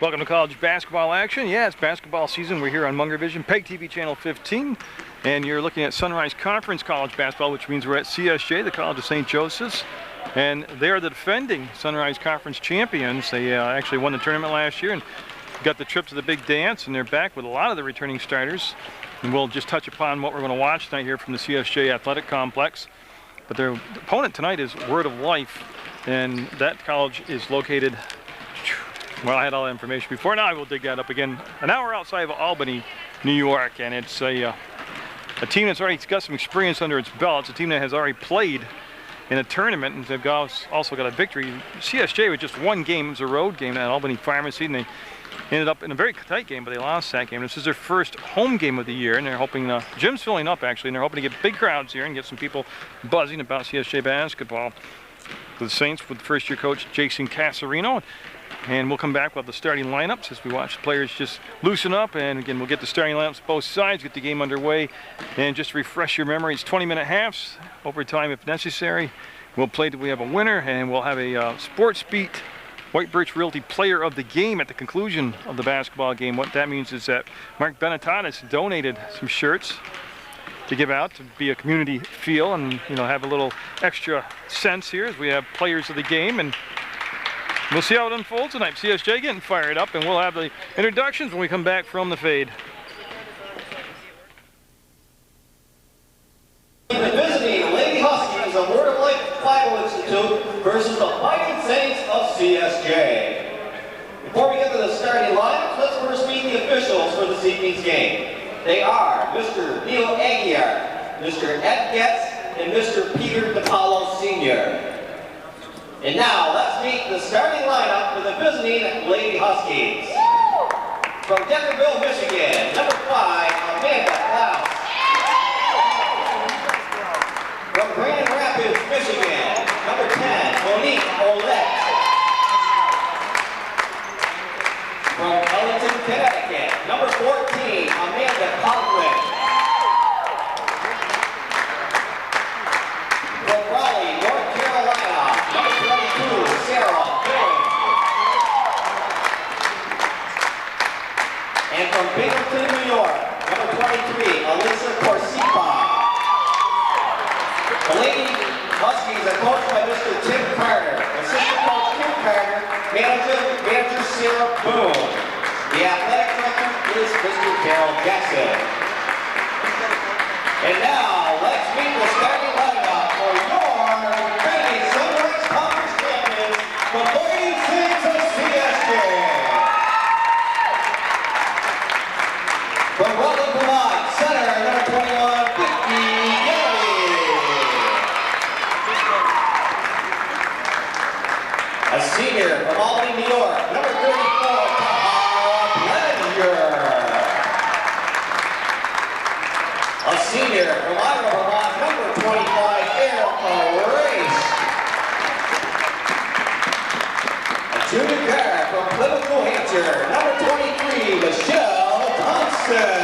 Welcome to college basketball action. Yeah, it's basketball season. We're here on Munger Vision, PEGTV channel 15, and you're looking at Sunrise Conference college basketball, which means we're at CSJ, the College of St. Joseph's, and they are the defending Sunrise Conference champions. They actually won the tournament last year and got the trip to the big dance, and they're back with a lot of the returning starters. And we'll just touch upon what we're going to watch tonight here from the CSJ Athletic Complex. But their opponent tonight is Word of Life, and that college is located, well, I had all that information before. Now I will dig that up again. An hour outside of Albany, New York, and it's a team that's already got some experience under its belt. It's a team that has already played in a tournament, and they've also got a victory. CSJ with just one game. It was a road game at Albany Pharmacy, and they ended up in a very tight game, but they lost that game. This is their first home game of the year, and they're hoping, the gym's filling up actually, and they're hoping to get big crowds here and get some people buzzing about CSJ basketball. The Saints with first-year coach Jason Casarino. And we'll come back with the starting lineups as we watch the players just loosen up. And again, we'll get the starting lineups both sides, get the game underway. And just to refresh your memory, it's 20-minute halves, overtime if necessary. We'll play till we have a winner, and we'll have a Sports Beat White Birch Realty Player of the Game at the conclusion of the basketball game. What that means is that Mark Benetatis donated some shirts to give out to be a community feel and, you know, have a little extra sense here as we have players of the game. And we'll see how it unfolds tonight. CSJ getting fired up, and we'll have the introductions when we come back from the fade. The visiting Lady Huskies of Word of Life Bible Institute versus the Fighting Saints of CSJ. Before we get to the starting lineups, let's first meet the officials for this evening's game. They are Mr. Neil Aguiar, Mr. Ed Getz, and Mr. Peter DePaulo Sr. And now, let's meet the starting lineup for the visiting Lady Huskies. From Denverville, Michigan, number 5, Amanda Klaus. From Grand Rapids, Michigan, number 10, Monique Olette. From Ellington, Connecticut, number 14, Amanda Conklin. From Raleigh, North Carolina, number 22, Sarah Boyd. And from Binghamton, New York, number 23, Alyssa Corsipa. The Lady Huskies are coached by Mr. Tim Carter, assistant coach Tim Carter, manager Sarah Boone. The athletic director is Mr. Carol Jackson. And now, let's meet the starting lineup for your defending Sunrise Conference champions, the Fighting Saints of CSJ. From Rutland, Vermont, center, number 21, Vicky Galley. A senior from Albany, New York, number 34, Tahara Bledger. A senior from Iowa, Vermont, number 25, Erica Race. A junior guard from Plymouth, New Hampshire, number 23, Michelle Thompson.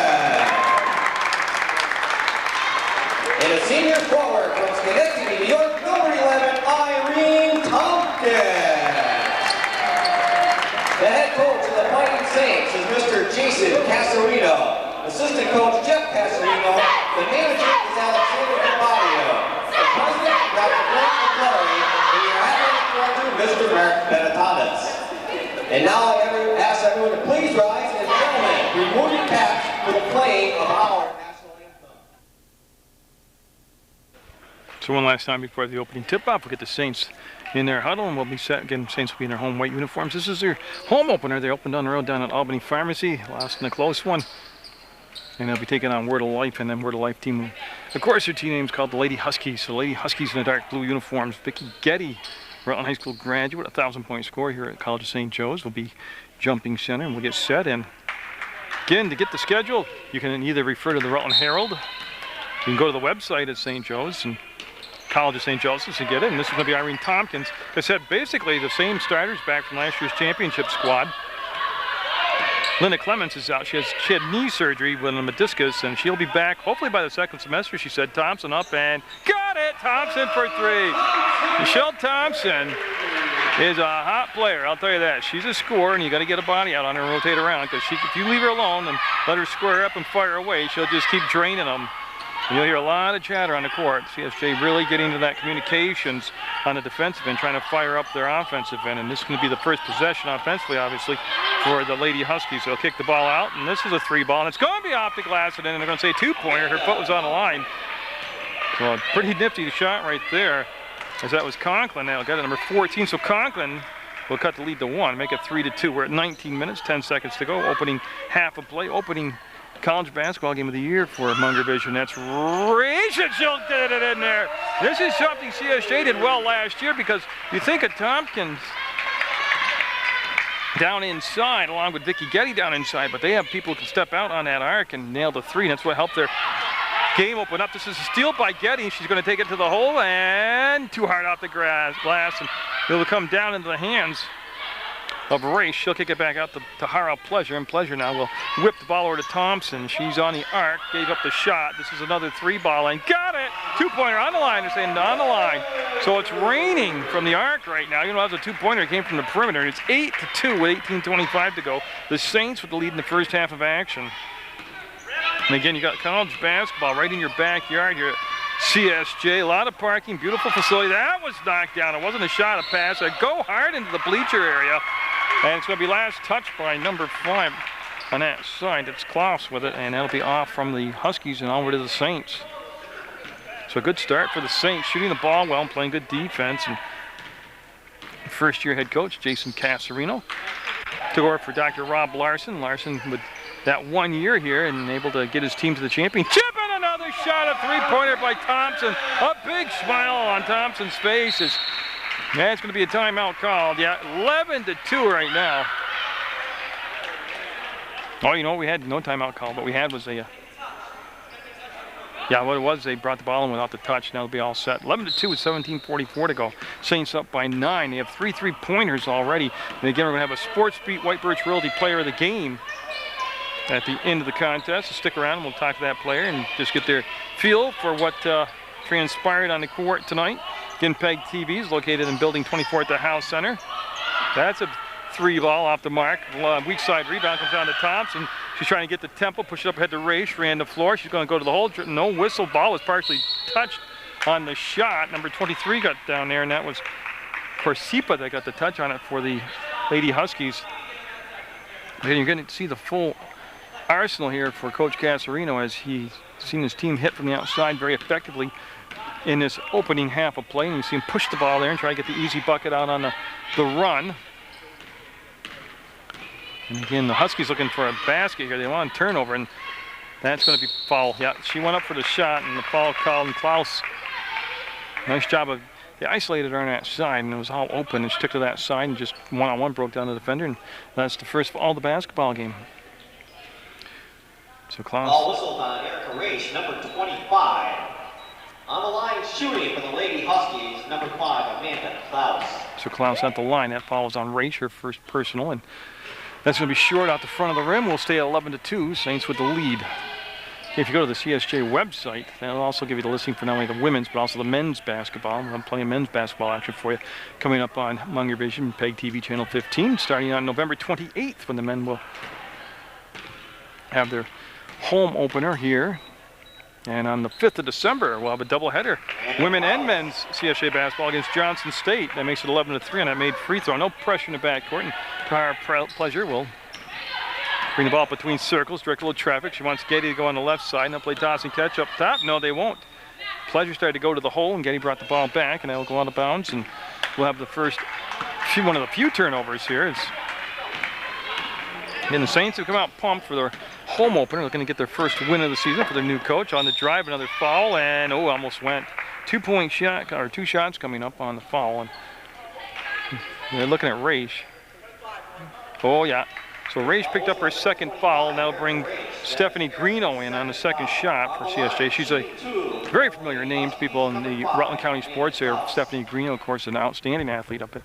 And a senior forward from Schenectady, New York, number 11, Irene Tompkins. The head coach of the Fighting Saints is Mr. Jason Casarino. Assistant coach Jeff Casarino. The manager is Alexander DeBadio. The president, Dr. Grant McClary. And your athletic director, Mr. Mark Benetatis. And now I ask everyone to please rise, and gentlemen, remove your caps for the playing of our national anthem. So one last time before the opening tip-off, we'll get the Saints in their huddle, and we'll be set. Again, Saints will be in their home white uniforms. This is their home opener. They opened on the road down at Albany Pharmacy, lost in a close one. And they'll be taking on Word of Life, and then Word of Life team. Of course, their team name is called the Lady Huskies. So Lady Huskies in the dark blue uniforms. Vicky Getty, Rutland High School graduate, 1,000-point scorer here at College of St. Joe's, will be jumping center, and we'll get set. And again, to get the schedule, you can either refer to the Rutland Herald. You can go to the website at St. Joe's and College of St. Joseph's and get it. And this is going to be Irene Tompkins. I said basically the same starters back from last year's championship squad. Linda Clements is out. She had knee surgery with a meniscus, and she'll be back hopefully by the second semester, she said. Thompson up and got it! Thompson for three. Michelle Thompson is a hot player, I'll tell you that. She's a scorer, and you got to get a body out on her and rotate around, because if you leave her alone and let her square up and fire away, she'll just keep draining them. And you'll hear a lot of chatter on the court. CSJ really getting into that communications on the defensive end, trying to fire up their offensive end, and this is going to be the first possession offensively, obviously, for the Lady Huskies. They'll kick the ball out, and this is a 3-ball, and it's going to be off the glass, and then they're going to say 2-pointer. Her foot was on the line. So a pretty nifty shot right there, as that was Conklin. Now got it, number 14. So Conklin will cut the lead to 1, make it 3-2. We're at 19 minutes, 10 seconds to go. Opening half of play, opening college basketball game of the year for Munger Vision. That's Raish, and she'll get it in there. This is something CSJ did well last year, because you think of Tompkins down inside, along with Vicky Getty down inside, but they have people who can step out on that arc and nail the 3. That's what helped their game open up. This is a steal by Getty. She's going to take it to the hole, and too hard off the glass, and it'll come down into the hands of Race. She'll kick it back out to Tahara Pleasure, and Pleasure now will whip the ball over to Thompson. She's on the arc, gave up the shot. This is another 3-ball, and got it! 2-pointer on the line. They're saying on the line. So it's raining from the arc right now. You know, that was a 2-pointer. It came from the perimeter, and it's 8-2 with 18:25 to go. The Saints with the lead in the first half of action. And again, you got college basketball right in your backyard here at CSJ. A lot of parking, beautiful facility. That was knocked down. It wasn't a shot, a pass. Go hard into the bleacher area. And it's going to be last touch by number 5 on that side. It's Klaus with it, and that'll be off from the Huskies and over to the Saints. So a good start for the Saints, shooting the ball well and playing good defense. And first-year head coach Jason Casarino took over for Dr. Rob Larson. Larson with that 1 year here and able to get his team to the championship. And another shot, a 3-pointer by Thompson. A big smile on Thompson's face. Yeah, it's going to be a timeout called. Yeah, 11-2 right now. Oh, you know, we had no timeout call. What we had was a... yeah, what it was, they brought the ball in without the touch. Now it'll be all set. 11-2 with 17:44 to go. Saints up by 9. They have 3 3-pointers already. And again, we're going to have a Sports Beat White Birch Realty Player of the Game at the end of the contest. So stick around and we'll talk to that player and just get their feel for what transpired on the court tonight. Again, PEGTV is located in Building 24 at the House Center. That's a 3-ball off the mark. Weak side rebound comes down to Thompson. She's trying to get the tempo, push it up ahead to Raish, ran the floor. She's going to go to the hole. No whistle. Ball was partially touched on the shot. Number 23 got down there, and that was Corsipa that got the touch on it for the Lady Huskies. And you're going to see the full arsenal here for Coach Casarino as he's seen his team hit from the outside very effectively in this opening half of play. And you see him push the ball there and try to get the easy bucket out on the run. And again, the Huskies looking for a basket here. They want a turnover, and that's going to be foul. Yeah, she went up for the shot, and the foul called. And Klaus, nice job of, they isolated her on that side, and it was all open. And she took to that side and just one-on-one broke down the defender, and that's the first foul of the basketball game. So Klaus. Ball whistled on Erica Raish, number 25. On the line shooting for the Lady Huskies, number 5, Amanda Klaus. So Klaus at the line. That foul was on Raish, her first personal, and that's going to be short out the front of the rim. We'll stay at 11-2. Saints with the lead. If you go to the CSJ website, they'll also give you the listing for not only the women's but also the men's basketball. We'll have plenty of men's basketball action for you coming up on Munger Vision, PEGTV Channel 15, starting on November 28th when the men will have their home opener here. And on the 5th of December, we'll have a doubleheader. Women and men's CSJ basketball against Johnson State. That makes it 11-3 on that made free throw. No pressure in the backcourt. And Tahara Pleasure will bring the ball between circles, direct a little traffic. She wants Getty to go on the left side. And they'll play toss and catch up top. No, they won't. Pleasure started to go to the hole, and Getty brought the ball back, and that'll go out of bounds. And we'll have the first, one of the few turnovers here. And the Saints have come out pumped for their home opener, looking to get their first win of the season for their new coach. On the drive, another foul, and almost went. 2-point shot, or 2 shots coming up on the foul. And they're looking at Raish. Oh yeah. So Raish picked up her second foul, and that'll bring Stephanie Greeno in on the second shot for CSJ. She's a very familiar name to people in the Rutland County sports here. Stephanie Greeno, of course, an outstanding athlete up at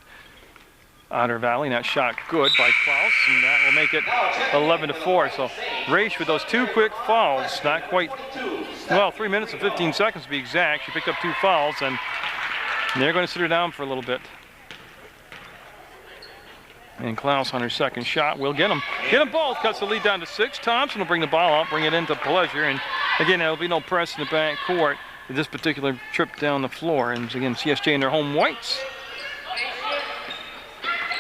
Otter Valley, and that shot good by Klaus, and that will make it 11-4. So Raish with those 2 quick fouls, not quite, well, 3 minutes and 15 seconds to be exact. She picked up 2 fouls, and they're going to sit her down for a little bit. And Klaus on her second shot will get them. Get them both. Cuts the lead down to 6. Thompson will bring the ball up, bring it into Pleasure. And again, there'll be no press in the back court with this particular trip down the floor. And again, CSJ in their home whites.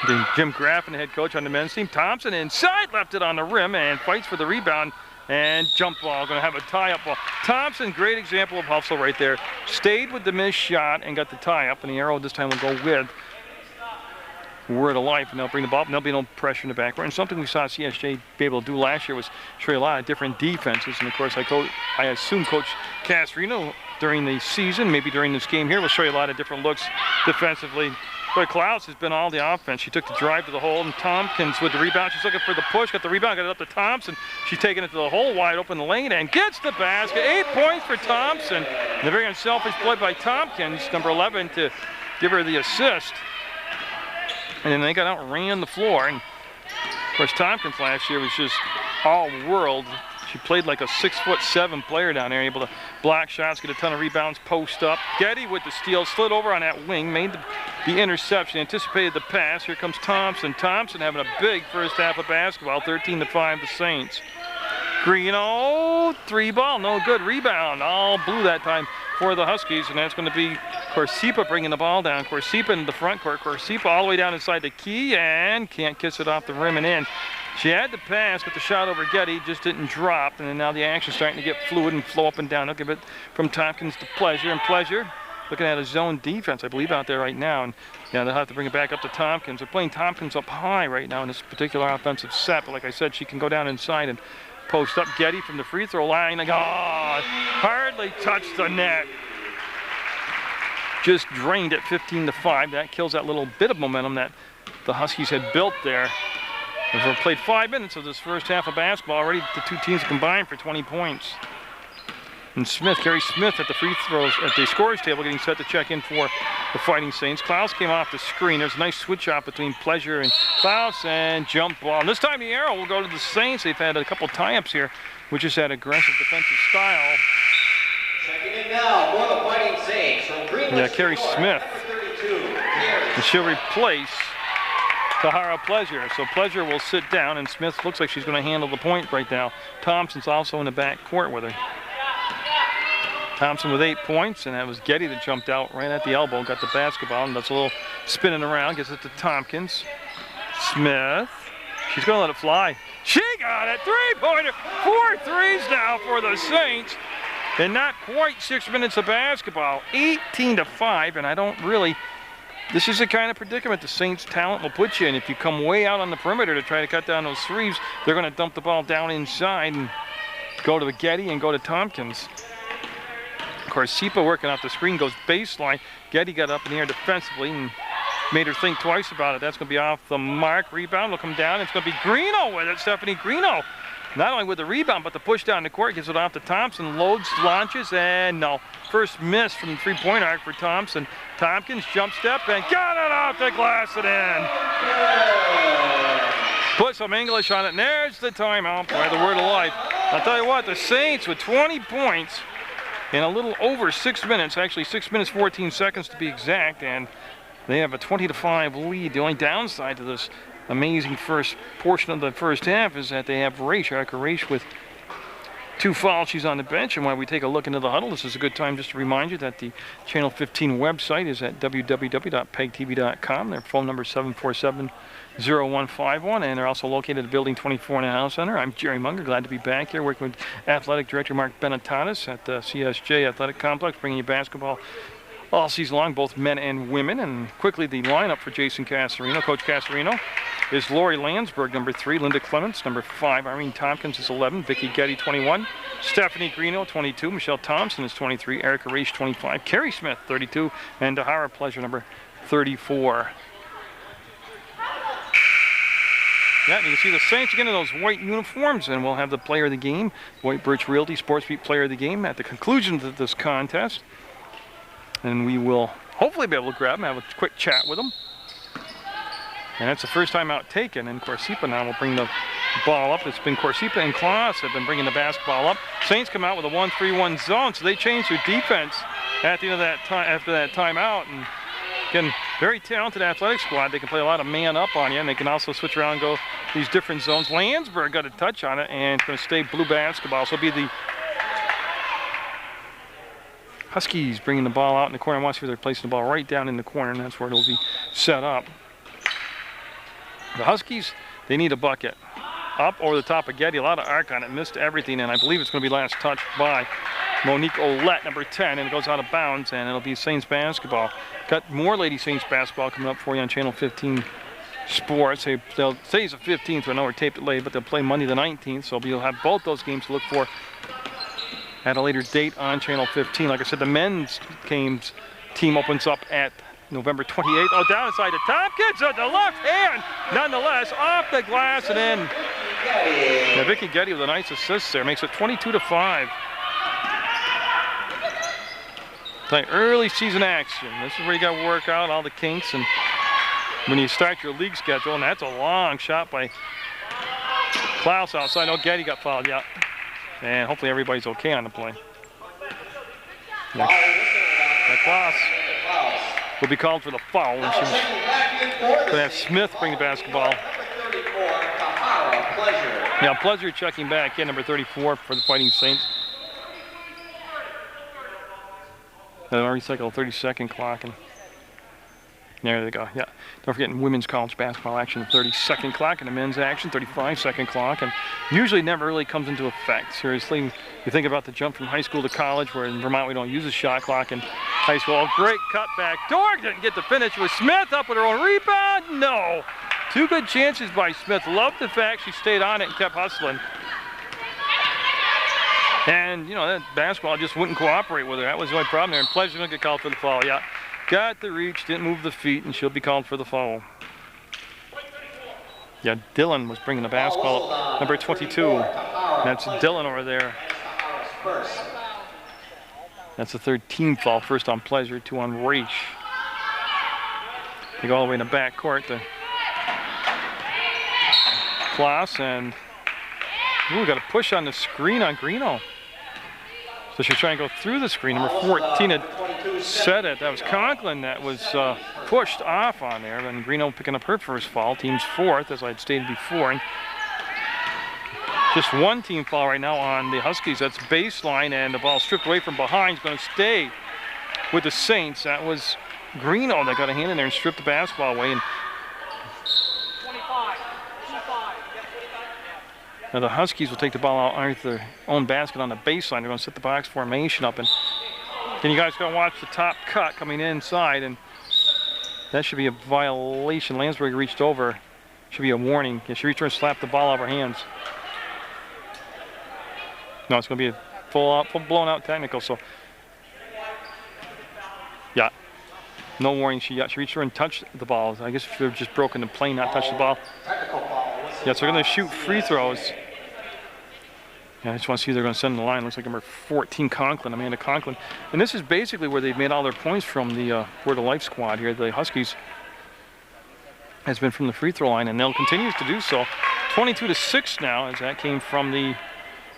Then Jim Graffin, the head coach on the men's team. Thompson inside, left it on the rim and fights for the rebound. And jump ball, going to have a tie-up ball. Thompson, great example of hustle right there. Stayed with the missed shot and got the tie-up. And the arrow this time will go with Word of Life, and they'll bring the ball up, and there'll be no pressure in the backcourt. And something we saw CSJ be able to do last year was show you a lot of different defenses. And of course, I assume Coach Casarino during the season, maybe during this game here, will show you a lot of different looks defensively. But Klaus has been all the offense. She took the drive to the hole, and Tompkins with the rebound. She's looking for the push, got the rebound, got it up to Thompson. She's taking it to the hole, wide open the lane, and gets the basket. 8 points for Thompson. And a very unselfish play by Tompkins, number 11, to give her the assist. And then they got out and ran the floor. And of course, Tompkins last year was just all world. She played like a 6'7" player down there, able to block shots, get a ton of rebounds, post up. Getty with the steal, slid over on that wing, made the interception, anticipated the pass. Here comes Thompson. Thompson having a big first half of basketball, 13-5 the Saints. Greeno, 3 ball, no good. Rebound, all blue that time for the Huskies, and that's going to be Corsipa bringing the ball down. Corsipa into the front court. Corsipa all the way down inside the key and can't kiss it off the rim and in. She had the pass, but the shot over Getty just didn't drop, and then now the action's starting to get fluid and flow up and down. Look at it from Tompkins to Pleasure, and Pleasure looking at a zone defense, I believe, out there right now. And yeah, they'll have to bring it back up to Tompkins. They're playing Tompkins up high right now in this particular offensive set, but like I said, she can go down inside and post up. Getty from the free throw line. Like, hardly touched the net. Just drained it 15-5. That kills that little bit of momentum that the Huskies had built there. We've played 5 minutes of this first half of basketball. Already the two teams combined for 20 points. And Smith, Carrie Smith at the free throws, at the scorers table, getting set to check in for the Fighting Saints. Klaus came off the screen. There's a nice switch out between Pleasure and Klaus, and jump ball. And this time the arrow will go to the Saints. They've had a couple tie-ups here, which is that aggressive defensive style. Checking in now for the Fighting Saints from Greenwich. Yeah, Carrie Smith. And she'll replace Tahara Pleasure. So Pleasure will sit down, and Smith looks like she's going to handle the point right now. Thompson's also in the back court with her. Thompson with 8 points, and that was Getty that jumped out right at the elbow, got the basketball, and does a little spinning around, gets it to Tompkins. Smith, she's going to let it fly. She got it, 3-pointer, 4 threes now for the Saints, and not quite 6 minutes of basketball, 18-5, and I don't really, this is the kind of predicament the Saints' talent will put you in. If you come way out on the perimeter to try to cut down those threes, they're going to dump the ball down inside and go to the Getty and go to Tompkins. Corsipa working off the screen, goes baseline. Getty got up in the air defensively and made her think twice about it. That's going to be off the mark. Rebound will come down. It's going to be Greeno with it. Stephanie Greeno. Not only with the rebound, but the push down the court. Gets it off to Thompson. Loads, launches, and no. First miss from the three-point arc for Thompson. Tompkins jump step and got it off the glass and in. Put some English on it. And there's the timeout by the Word of Life. I'll tell you what, the Saints with 20 points in a little over 6 minutes, actually 6 minutes 14 seconds to be exact, and they have a 20-5 lead. The only downside to this amazing first portion of the first half is that they have Erica Raish with 2 fouls. She's on the bench, and while we take a look into the huddle, this is a good time just to remind you that the Channel 15 website is at www.pegtv.com. Their phone number is 747-0151, and they're also located at Building 24 in the House Center. I'm Jerry Munger, glad to be back here working with Athletic Director Mark Benetatis at the CSJ Athletic Complex, bringing you basketball all season long, both men and women. And quickly, the lineup for Jason Casarino. Coach Casarino is Lori Landsberg, number 3, Linda Clements, number 5, Irene Tompkins is 11, Vicki Getty, 21, Stephanie Greeno, 22, Michelle Thompson is 23, Erica Raish, 25, Carrie Smith, 32, and Tahara Pleasure, number 34. Yeah, and you can see the Saints again in those white uniforms, and we'll have the player of the game, White Birch Realty Sports Beat player of the game, at the conclusion of this contest. And we will hopefully be able to grab him, have a quick chat with him. And that's the first time out taken, and Corsipa now will bring the ball up. It's been Corsipa and Klaus have been bringing the basketball up. Saints come out with a 1-3-1 zone, so they changed their defense at the end of that time, after that timeout. And Again, very talented athletic squad. They can play a lot of man up on you, and they can also switch around and go these different zones. Landsberg got a touch on it, and it's going to stay blue basketball. So it'll be the Huskies bringing the ball out in the corner. I want to see if they're placing the ball right down in the corner, and that's where it'll be set up. The Huskies, they need a bucket. Up over the top of Getty, a lot of arc on it, missed everything, and I believe it's going to be last touched by Monique Olette, number 10, and it goes out of bounds, and it'll be Saints basketball. Got more Lady Saints basketball coming up for you on Channel 15 Sports. They'll say it's the 15th, I know we're taped it late, but they'll play Monday the 19th, so you'll have both those games to look for at a later date on Channel 15. Like I said, the men's games team opens up at November 28th. Oh, down inside to Tompkins at the left hand. Nonetheless, off the glass and in. Yeah, Vicky Getty with a nice assist there. Makes it 22-5. Like early season action. This is where you got to work out all the kinks. And when you start your league schedule, and that's a long shot by Klaus outside. No, Getty got fouled, yeah. And hopefully everybody's okay on the play. Yeah. Klaus will be called for the foul. And she's going to have Smith bring the basketball. Yeah, Pleasure checking back in, number 34 for the Fighting Saints. They'll recycle a 30-second clock. And there they go, yeah. Don't forget, in women's college basketball action, 30-second clock, and the men's action, 35-second clock, and usually never really comes into effect. Seriously, you think about the jump from high school to college, where in Vermont we don't use a shot clock in high school. Oh, great cut back door, didn't get the finish. Was Smith up with her own rebound? No. Two good chances by Smith. Loved the fact she stayed on it and kept hustling. And, you know, that basketball just wouldn't cooperate with her. That was the only problem there. And Pleasure's going to get called for the foul, yeah. Got the reach, didn't move the feet, and she'll be called for the foul. Yeah, Dylan was bringing the basketball up, number 22. That's Dylan over there. That's the third team foul, first on Pleasure, two on Raish. They go all the way in the back court to Klaus, and ooh, got a push on the screen on Greeno. So she's trying to go through the screen. Number 14 had set it. That was Conklin that was pushed off on there. And Greeno picking up her first foul. Team's fourth, as I had stated before. And just one team foul right now on the Huskies. That's baseline, and the ball stripped away from behind. Is going to stay with the Saints. That was Greeno that got a hand in there and stripped the basketball away. And now the Huskies will take the ball out underneath their own basket on the baseline. They're going to set the box formation up, and then you guys got to watch the top cut coming inside, and that should be a violation. Landsberg reached over. Should be a warning. She reached over and slapped the ball out of her hands. No, it's going to be a full blown out technical. So, yeah, no warning. She reached over and touched the ball. I guess if they've just broken the plane, not touched the ball. Yeah, so they're going to shoot free throws. Yeah, I just want to see who they're going to send in the line. Looks like number 14, Conklin, Amanda Conklin. And this is basically where they've made all their points from the Word of Life squad here. The Huskies has been from the free throw line, and they'll continue to do so. 22-6 now, as that came from the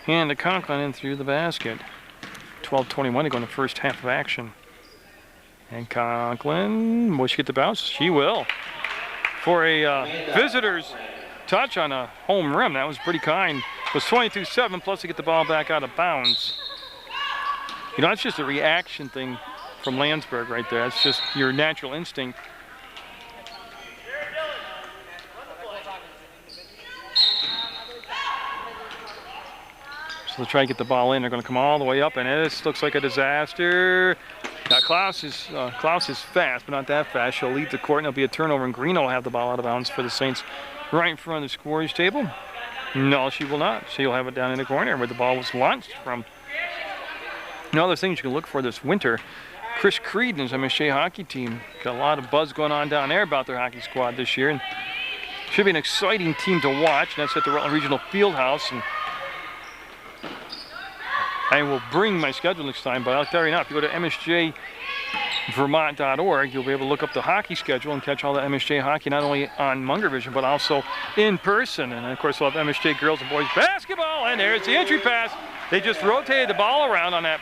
hand of Conklin and through the basket. 12-21 to go in the first half of action. And Conklin, will she get the bounce? She will. For a visitor's touch on a home rim. That was pretty kind. It was 22-7, plus to get the ball back out of bounds. You know, that's just a reaction thing from Landsberg right there. That's just your natural instinct. So they'll try to get the ball in. They're going to come all the way up, and this looks like a disaster. Now Klaus is fast, but not that fast. She'll leave the court, and there'll be a turnover, and Greeno will have the ball out of bounds for the Saints. Right in front of the scorer's table. No, she will not. She'll have it down in the corner where the ball was launched from. Another thing you can look for this winter, Chris Creed and his MSJ hockey team. Got a lot of buzz going on down there about their hockey squad this year. And should be an exciting team to watch. And that's at the Rutland Regional Fieldhouse. And I will bring my schedule next time, but I'll tell you now, if you go to MSJVermont.org, you'll be able to look up the hockey schedule and catch all the MSJ hockey, not only on Munger Vision, but also in person. And of course, we'll have MSJ girls and boys basketball, and there's the entry pass. They just rotated the ball around on that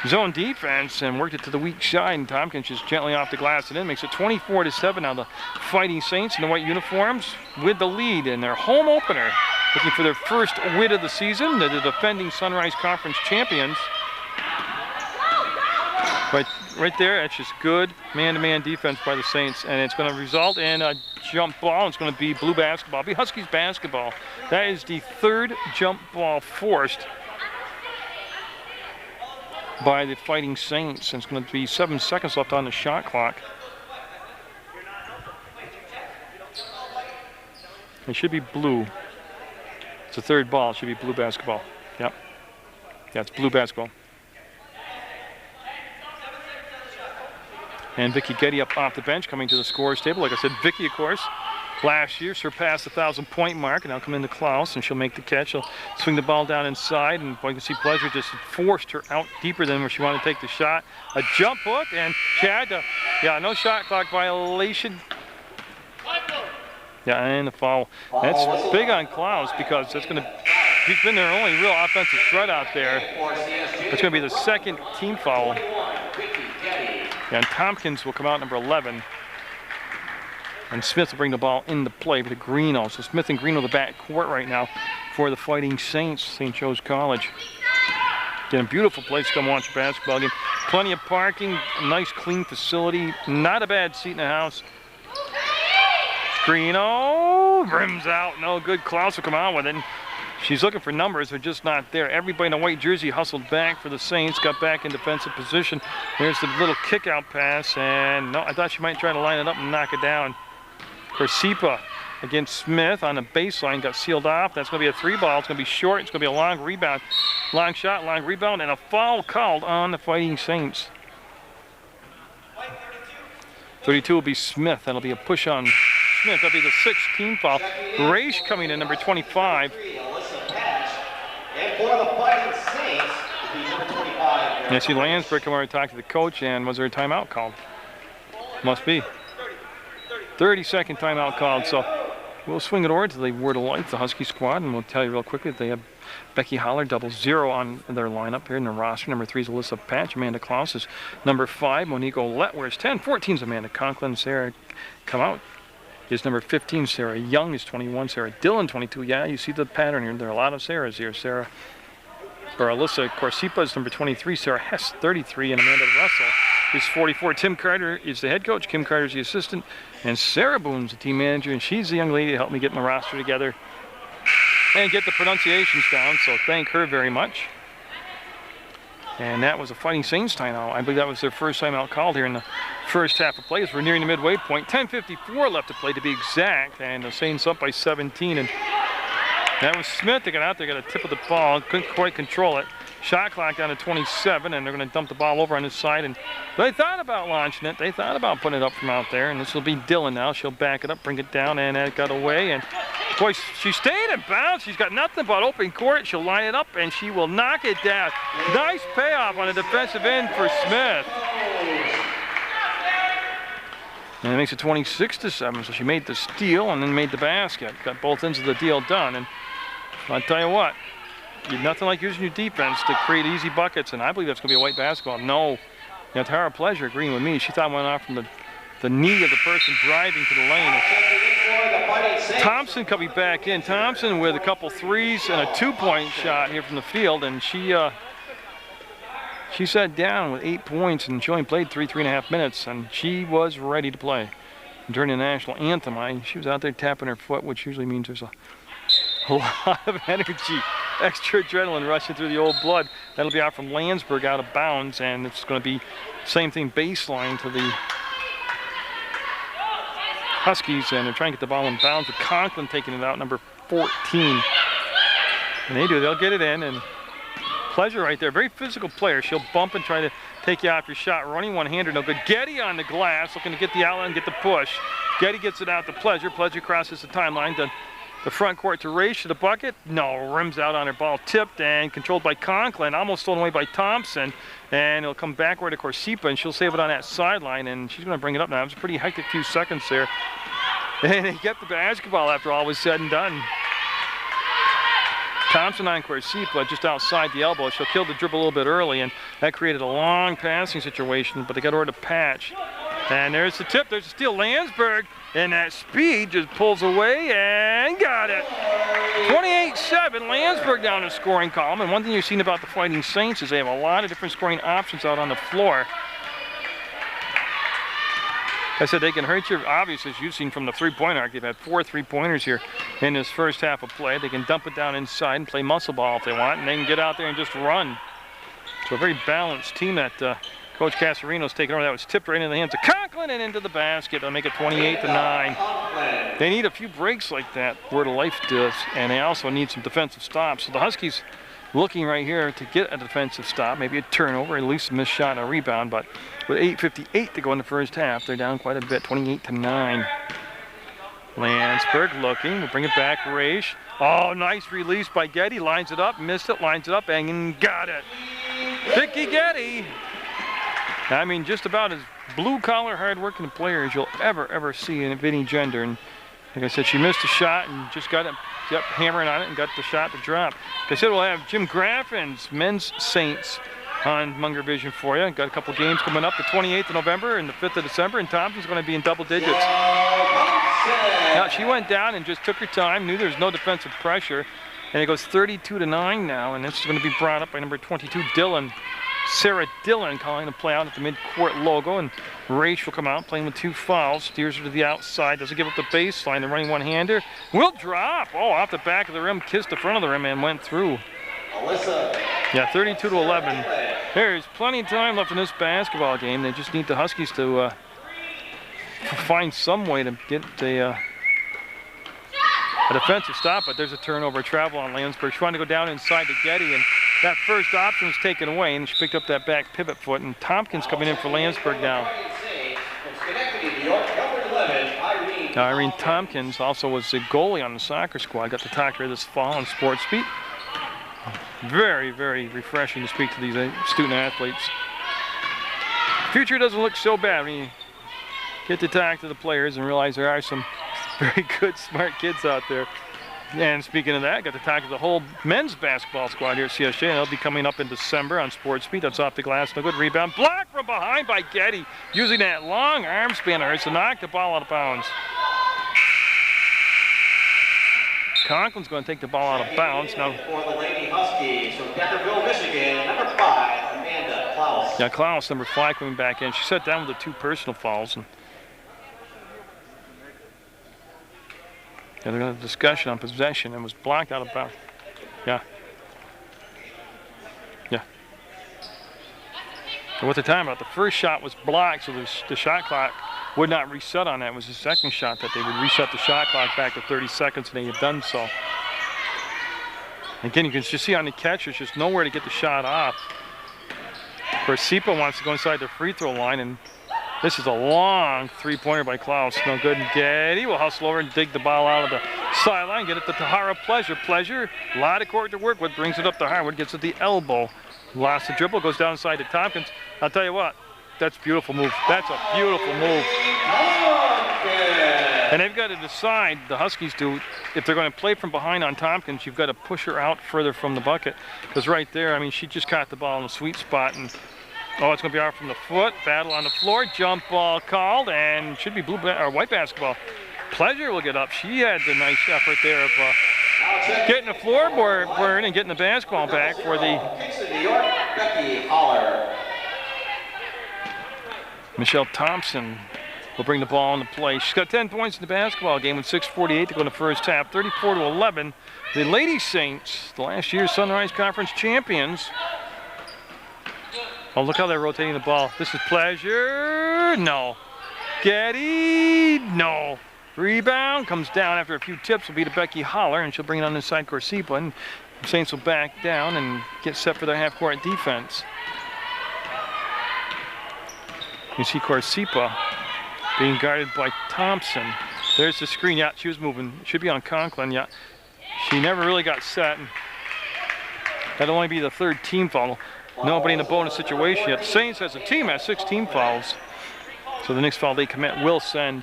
zone defense and worked it to the weak side, and Tompkins just gently off the glass and in. Makes it 24-7 now. The Fighting Saints in the white uniforms with the lead in their home opener, looking for their first win of the season. They're the defending Sunrise Conference champions. But right there, it's just good man-to-man defense by the Saints, and it's going to result in a jump ball. It's going to be blue basketball, be Huskies basketball. That is the third jump ball forced by the Fighting Saints. And it's going to be 7 seconds left on the shot clock. It should be blue. It's a third ball. It should be blue basketball. Yep. Yeah, it's blue basketball. And Vicky Getty up off the bench, coming to the scorer's table. Like I said, Vicky, of course, last year surpassed the 1,000-point mark, and now come into Klaus, and she'll make the catch. She'll swing the ball down inside, and boy, you can see Pleasure just forced her out deeper than where she wanted to take the shot. A jump hook, and she had to, no shot clock violation. Yeah, and the foul. That's big on Klaus because that's going to, he's been their only real offensive threat out there. It's going to be the second team foul. And Tompkins will come out number 11. And Smith will bring the ball into play to Greeno. So Smith and Greeno the back court right now for the Fighting Saints, St. Joe's College. Again, a beautiful place to come watch a basketball game. Plenty of parking, a nice clean facility, not a bad seat in the house. Greeno rims out, no good. Klaus will come out with it. She's looking for numbers, they're just not there. Everybody in a white jersey hustled back for the Saints, got back in defensive position. There's the little kick out pass, and no, I thought she might try to line it up and knock it down. Corsipa against Smith on the baseline, got sealed off. That's going to be a three ball. It's going to be short. It's going to be a long rebound. Long shot, long rebound, and a foul called on the Fighting Saints. 32 will be Smith. That'll be a push on Smith. That'll be the 16th foul. Raish coming in, number 25. And for the Fighting Saints, it'll be number 25. Yeah, see Landsberg come over and talk to the coach, and was there a timeout called? Must be. 30-second timeout called, so we'll swing it over to the Word of Life, the Husky squad, and we'll tell you real quickly that they have Becky Holler, 00 on their lineup here in the roster. Number 3 is Alyssa Patch. Amanda Klaus is number 5. Monique Olette wears 10. 14 is Amanda Conklin. Sarah come out is number 15. Sarah Young is 21. Sarah Dillon, 22. Yeah, you see the pattern here. There are a lot of Sarahs here. Alyssa Corsipa is number 23. Sarah Hess, 33. And Amanda Russell is 44. Tim Carter is the head coach. Kim Carter is the assistant. And Sarah Boone's the team manager. And she's the young lady that helped me get my roster together and get the pronunciations down. So thank her very much. And that was a Fighting Saints timeout. I believe that was their first timeout called here in the first half of play as we're nearing the midway point. 10:54 left to play to be exact. And the Saints up by 17. And that was Smith that got out there, got a tip of the ball, couldn't quite control it. Shot clock down to 27, and they're going to dump the ball over on this side. And they thought about launching it. They thought about putting it up from out there. And this will be Dillon now. She'll back it up, bring it down, and that got away. And boy, she stayed in bounds. She's got nothing but open court. She'll line it up, and she will knock it down. Nice payoff on the defensive end for Smith. And it makes it 26-7. So she made the steal and then made the basket. Got both ends of the deal done. And I'll tell you what, you're nothing like using your defense to create easy buckets, and I believe that's going to be a white basketball. No, Tara Pleasure agreeing with me. She thought it went off from the knee of the person driving to the lane. Thompson coming back in. Thompson with a couple threes and a 2-point shot here from the field, and she sat down with 8 points, and she only played 3.5 minutes, and she was ready to play. During the national anthem, she was out there tapping her foot, which usually means there's a lot of energy, extra adrenaline rushing through the old blood. That'll be out from Landsberg out of bounds, and it's going to be same thing baseline to the Huskies, and they're trying to get the ball in bounds with Conklin taking it out, number 14. And they do, they'll get it in, and Pleasure right there, very physical player. She'll bump and try to take you off your shot. Running one-hander, no good. Getty on the glass, looking to get the outlet and get the push. Getty gets it out to Pleasure. Pleasure crosses the timeline to the front court to Raish to the bucket. No, rims out on her ball, tipped and controlled by Conklin, almost stolen away by Thompson. And it'll come backward to Corsipa, and she'll save it on that sideline, and she's going to bring it up now. It was a pretty hectic few seconds there. And they get the basketball after all was said and done. Thompson on Corsipa just outside the elbow. She'll kill the dribble a little bit early, and that created a long passing situation, but they got her to patch. And there's the tip, there's the steal. Landsberg, and that speed just pulls away and got it. 28-7, Landsberg down the scoring column. And one thing you've seen about the Fighting Saints is they have a lot of different scoring options out on the floor. I said they can hurt you, obviously, as you've seen from the three-point arc. They've had 4 3-pointers here in this first half of play. They can dump it down inside and play muscle ball if they want, and they can get out there and just run. So a very balanced team that Coach Casarino's taken over. That was tipped right into the hands of Conklin and into the basket. They'll make it 28-9. They need a few breaks like that, Word of Life does, and they also need some defensive stops. So the Huskies looking right here to get a defensive stop, maybe a turnover, at least a missed shot and a rebound, but with 8:58 to go in the first half, they're down quite a bit, 28-9. Landsberg looking, we'll bring it back, Raish. Oh, nice release by Getty, lines it up, missed it, lines it up, and got it. Vicky Getty. I mean, just about as blue-collar, hard-working player as you'll ever see in any gender. And like I said, she missed a shot and just got it, kept hammering on it and got the shot to drop. Like I said, we'll have Jim Graffin's Men's Saints on Munger Vision for you. Got a couple games coming up, the 28th of November and the 5th of December, and Thompson's going to be in double digits. Now, she went down and just took her time, knew there was no defensive pressure, and it goes 32-9 now, and this is going to be brought up by number 22, Dillon. Sarah Dillon calling the play out at the mid-court logo, and Raish will come out playing with 2 fouls, steers her to the outside, doesn't give up the baseline, the running one-hander, will drop, oh, off the back of the rim, kissed the front of the rim and went through. Yeah, 32-11. There's plenty of time left in this basketball game. They just need the Huskies to find some way to get a defensive stop, but there's a turnover, travel on Landsberg. She wanted to go down inside to Getty, and that first option was taken away, and she picked up that back pivot foot, and Tompkins coming in for Landsberg now. Irene Tompkins also was the goalie on the soccer squad. Got to talk to her this fall on Sports Beat. Very, very refreshing to speak to these student athletes. Future doesn't look so bad when you get to talk to the players and realize there are some very good, smart kids out there. And speaking of that, got to talk to the whole men's basketball squad here at CSJ, and they'll be coming up in December on Sports Beat. That's off the glass, no good rebound. Blocked from behind by Getty, using that long arm span of hers to knock the ball out of bounds. Conklin's going to take the ball out of bounds now. For the Lady Huskies from Deckerville, Michigan, number 5, Amanda Klaus. Yeah, Klaus, number 5, coming back in. She sat down with the 2 personal fouls. And had a discussion on possession and was blocked out of bounds. Yeah. Yeah. And what they're talking about, the first shot was blocked, so the shot clock would not reset on that. It was the second shot that they would reset the shot clock back to 30 seconds, and they had done so. Again, you can just see on the catch, there's just nowhere to get the shot off. Corsipa wants to go inside the free throw line, and this is a long 3-pointer by Klaus. No good. And Getty will hustle over and dig the ball out of the sideline, get it to Tahara Pleasure. Pleasure, a lot of court to work with, brings it up to Harwood, gets it the elbow. Lost the dribble, goes down inside to Tompkins. I'll tell you what, that's a beautiful move. That's a beautiful move. And they've got to decide, the Huskies do, if they're going to play from behind on Tompkins, you've got to push her out further from the bucket. Because right there, I mean, she just caught the ball in the sweet spot, and oh, it's going to be out from the foot. Battle on the floor. Jump ball called, and should be blue or white basketball. Pleasure will get up. She had the nice effort there of getting the floorboard burn and getting the basketball back for the Michelle Thompson will bring the ball into play. She's got 10 points in the basketball game with 6:48 to go in the first half. 34-11. The Lady Saints, the last year's Sunrise Conference champions. Oh, look how they're rotating the ball. This is Pleasure. No. Getty. No. Rebound comes down after a few tips. Will be to Becky Holler, and she'll bring it on inside Corsipa. And the Saints will back down and get set for their half-court defense. You see Corsipa being guarded by Thompson. There's the screen. Yeah, she was moving. Should be on Conklin. Yeah. She never really got set. That'll only be the 3rd team foul. Nobody in a bonus situation yet. The Saints as a team has 6 team fouls. So the next foul they commit will send,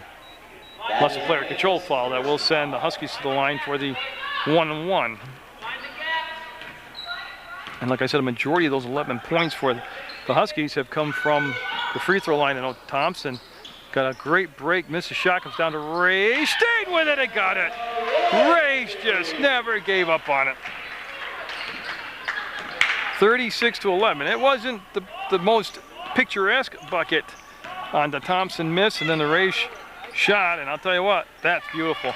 unless a player control foul, that will send the Huskies to the line for the 1-and-1. And like I said, a majority of those 11 points for the Huskies have come from the free throw line. I know Thompson got a great break, missed a shot, comes down to Ray, stayed with it and got it. Ray just never gave up on it. 36-11. It wasn't the most picturesque bucket on the Thompson miss and then the Ray shot, and I'll tell you what, that's beautiful.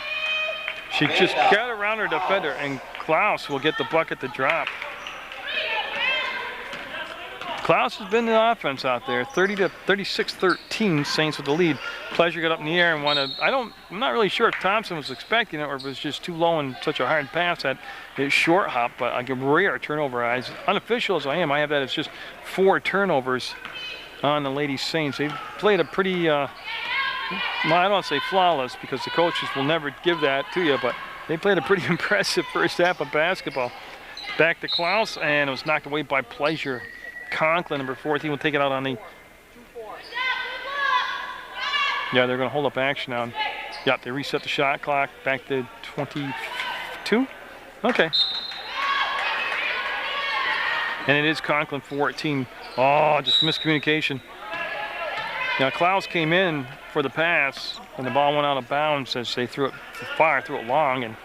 She just got around her defender, and Klaus will get the bucket to drop. Klaus has been the offense out there. 36-13, Saints with the lead. Pleasure got up in the air and wanted. I'm not really sure if Thompson was expecting it or if it was just too low and such a hard pass that it short hop. But like a rare turnover. As unofficial as I am, I have that as just 4 turnovers on the Lady Saints. They've played a pretty, well, I don't want to say flawless because the coaches will never give that to you, but they played a pretty impressive first half of basketball. Back to Klaus, and it was knocked away by Pleasure. Conklin, number 14, will take it out on the. Yeah, they're going to hold up action now. Yep, they reset the shot clock back to 22. Okay. And it is Conklin 14. Oh, just miscommunication. Now, Klaus came in for the pass, and the ball went out of bounds as they threw it far, threw it long, and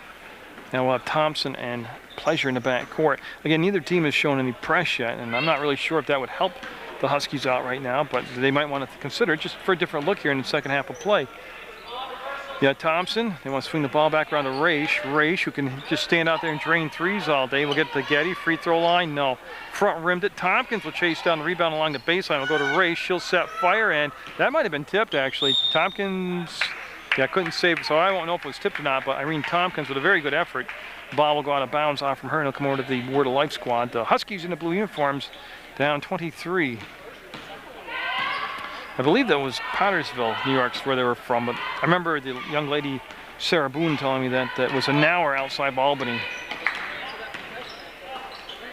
now we'll have Thompson and Pleasure in the back court. Again, neither team has shown any press yet, and I'm not really sure if that would help the Huskies out right now, but they might want to consider it just for a different look here in the second half of play. Yeah, Thompson, they want to swing the ball back around to Raish, who can just stand out there and drain threes all day. We'll get to Getty, free throw line, no. Front rimmed it, Tompkins will chase down the rebound along the baseline. We'll go to Raish, she'll set fire, and that might have been tipped actually. Tompkins, yeah, couldn't save it, so I won't know if it was tipped or not, but Irene Tompkins with a very good effort. The ball will go out of bounds off from her, and it'll come over to the Word of Life squad. The Huskies in the blue uniforms down 23. I believe that was Pottersville, New York's where they were from, but I remember the young lady, Sarah Boone, telling me that that was an hour outside Albany.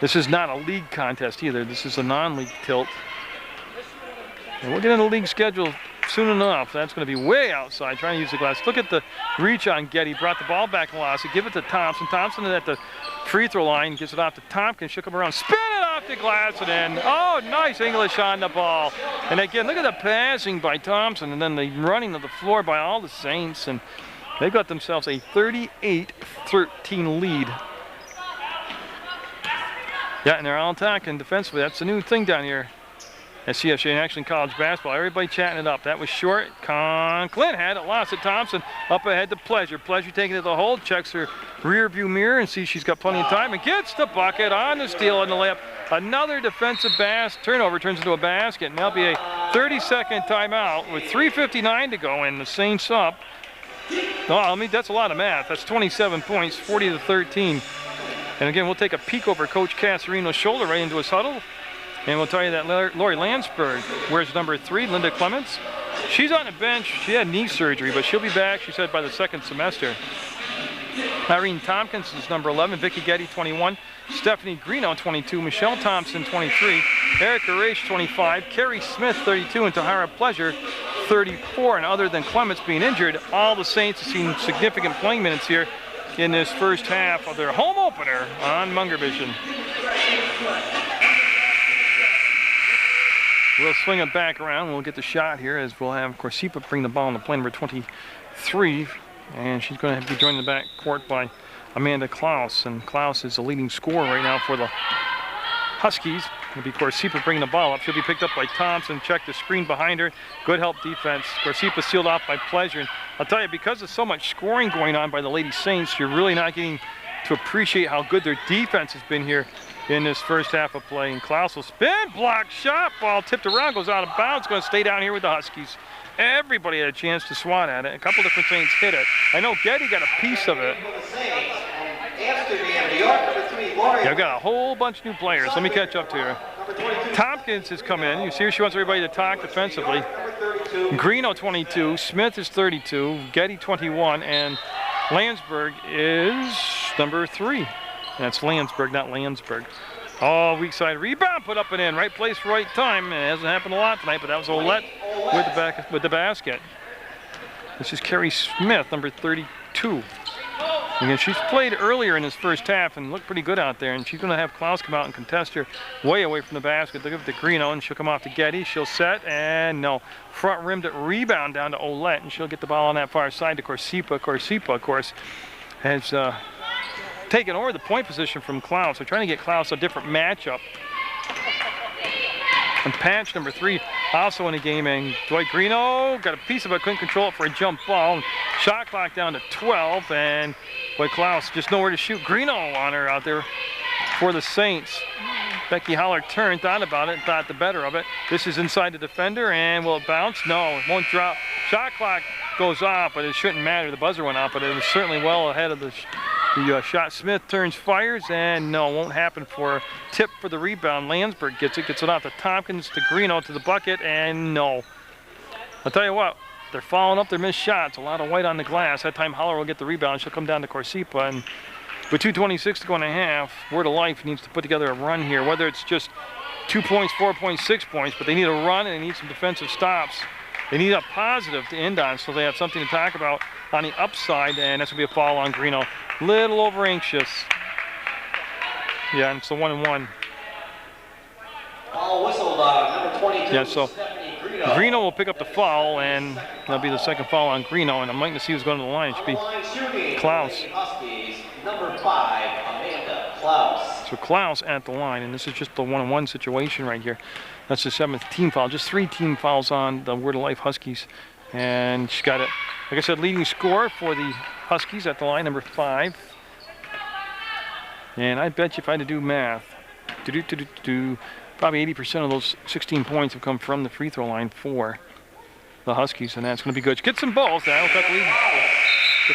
This is not a league contest either. This is a non-league tilt. And we'll get into the league schedule soon enough. That's going to be way outside, trying to use the glass. Look at the reach on Getty. Brought the ball back in velocity. Give it to Thompson. Thompson at the free throw line. Gets it off to Tompkins. She'll come around. Spin it off the glass and in. Oh, nice English on the ball. And again, look at the passing by Thompson and then the running of the floor by all the Saints. And they've got themselves a 38-13 lead. Yeah, and they're all attacking defensively. That's the new thing down here at CSJ and actually in college basketball. Everybody chatting it up. That was short. Conklin had it, lost it. Thompson up ahead to Pleasure. Pleasure taking it to the hole, checks her rear view mirror and sees she's got plenty of time and gets the bucket on the steal and the layup. Another defensive turnover turns into a basket, and that'll be a 30-second timeout with 3:59 to go, and the Saints up. No, I mean, that's a lot of math. That's 27 points, 40-13. And again, we'll take a peek over Coach Casarino's shoulder right into his huddle. And we'll tell you that Lori Landsberg wears number 3, Linda Clements. She's on the bench. She had knee surgery, but she'll be back, she said, by the second semester. Irene Tompkins is number 11, Vicky Getty, 21, Stephanie Greeno, 22, Michelle Thompson, 23, Erica Raish, 25, Carrie Smith, 32, and Tahara Pleasure, 34. And other than Clements being injured, all the Saints have seen significant playing minutes here in this first half of their home opener on Munger Vision. We'll swing it back around. We'll get the shot here as we'll have Corsipa bring the ball in the play number 23. And she's going to have to be joined in the back court by Amanda Klaus. And Klaus is the leading scorer right now for the Huskies. It'll be Corsipa bringing the ball up. She'll be picked up by Thompson. Check the screen behind her. Good help defense. Corsipa sealed off by Pleasure. And I'll tell you, because of so much scoring going on by the Lady Saints, you're really not getting to appreciate how good their defense has been here in this first half of play. And Klaus will spin, block shot, ball tipped around, goes out of bounds, going to stay down here with the Huskies. Everybody had a chance to swat at it. A couple different Saints hit it. I know Getty got a piece of it. Yeah, I've got a whole bunch of new players. Let me catch up to her. Tompkins has come in. You see her, she wants everybody to talk defensively. Greeno, 22. Smith is 32. Getty, 21. And Landsberg is number 3. That's Landsberg, not Landsberg. Oh, weak side rebound, put up and in. Right place, right time. It hasn't happened a lot tonight, but that was Olette with the basket. This is Carrie Smith, number 32. Again, she's played earlier in this first half and looked pretty good out there, and she's going to have Klaus come out and contest her way away from the basket. They'll give it to Greeno, and she'll come off to Getty. She'll set, and no. Front rimmed it, rebound down to Olette, and she'll get the ball on that far side to Corsipa. Corsipa, of course, has taken over the point position from Klaus. They're trying to get Klaus a different matchup. And Patch, number 3, also in the game, and Dwight Greeno got a piece of it, couldn't control it for a jump ball. Shot clock down to 12, and boy, Klaus just nowhere to shoot. Greeno on her out there for the Saints. Becky Holler turned, thought about it, thought the better of it. This is inside the defender, and will it bounce? No, it won't drop. Shot clock goes off, but it shouldn't matter. The buzzer went off, but it was certainly well ahead of the shot. Smith turns, fires, and no, won't happen for her. Tip for the rebound. Landsberg gets it off to Tompkins, to Greeno, to the bucket, and no. I'll tell you what, they're following up their missed shots. A lot of white on the glass. That time Holler will get the rebound. She'll come down to Corsipa, and with 2:26 to go in a half, Word of Life needs to put together a run here, whether it's just 2 points, 4 points, 6 points, but they need a run and they need some defensive stops. They need a positive to end on, so they have something to talk about on the upside, and that's going to be a foul on Greeno. Little over anxious. Yeah, and it's a 1-and-1. Ball whistled, number 22. Yeah, so Greeno will pick up the foul, and that'll be the second foul on Greeno, and I'm waiting to see who's going to the line. It should be Klaus. Number 5, Amanda Klaus. So Klaus at the line, and this is just the 1-on-1 situation right here. That's the 7th team foul. Just 3 team fouls on the Word of Life Huskies. And she's got it, like I said, leading scorer for the Huskies at the line, number 5. And I bet you if I had to do math, probably 80% of those 16 points have come from the free throw line for the Huskies, and that's going to be good. She gets them both. That'll cut the lead to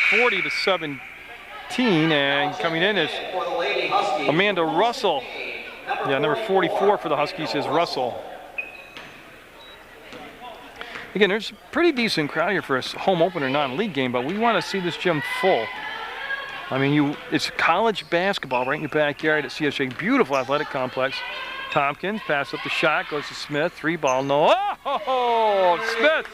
40-17, and coming in is Amanda Russell. Yeah, number 44 for the Huskies is Russell. Again, there's a pretty decent crowd here for a home opener non-league game, but we want to see this gym full. I mean, it's college basketball right in your backyard at CSJ. Beautiful athletic complex. Tompkins, pass up the shot, goes to Smith, 3-ball, no. Oh, Smith!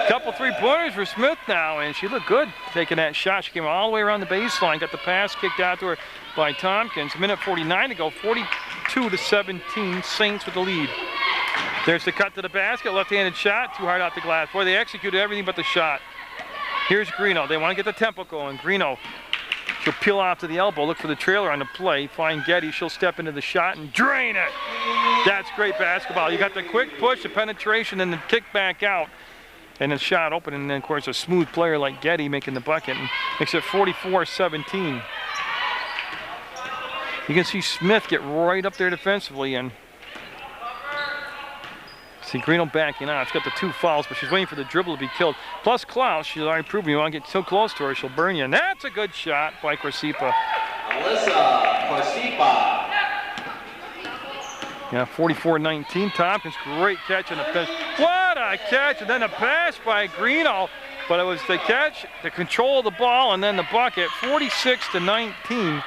Couple 3-pointers for Smith now, and she looked good taking that shot. She came all the way around the baseline, got the pass kicked out to her by Tompkins. Minute 49 to go, 42-17, Saints with the lead. There's the cut to the basket, left-handed shot, too hard out the glass. Boy, they executed everything but the shot. Here's Greeno. They want to get the tempo going. Greeno, she'll peel off to the elbow, look for the trailer on the play, find Getty. She'll step into the shot and drain it. That's great basketball. You got the quick push, the penetration, and the kick back out. And the shot open, and then, of course, a smooth player like Getty making the bucket, and makes it 44-17. You can see Smith get right up there defensively, and see Greeno backing out. She's got the 2 fouls, but she's waiting for the dribble to be killed. Plus Klaus, she's already proven you want to get so close to her, she'll burn you. And that's a good shot by Corsipa. Alyssa Corsipa. Yeah, 44-19. Tompkins, great catch and a pass. What a catch! And then a pass by Greeno. But it was the catch, the control of the ball, and then the bucket. 46-19.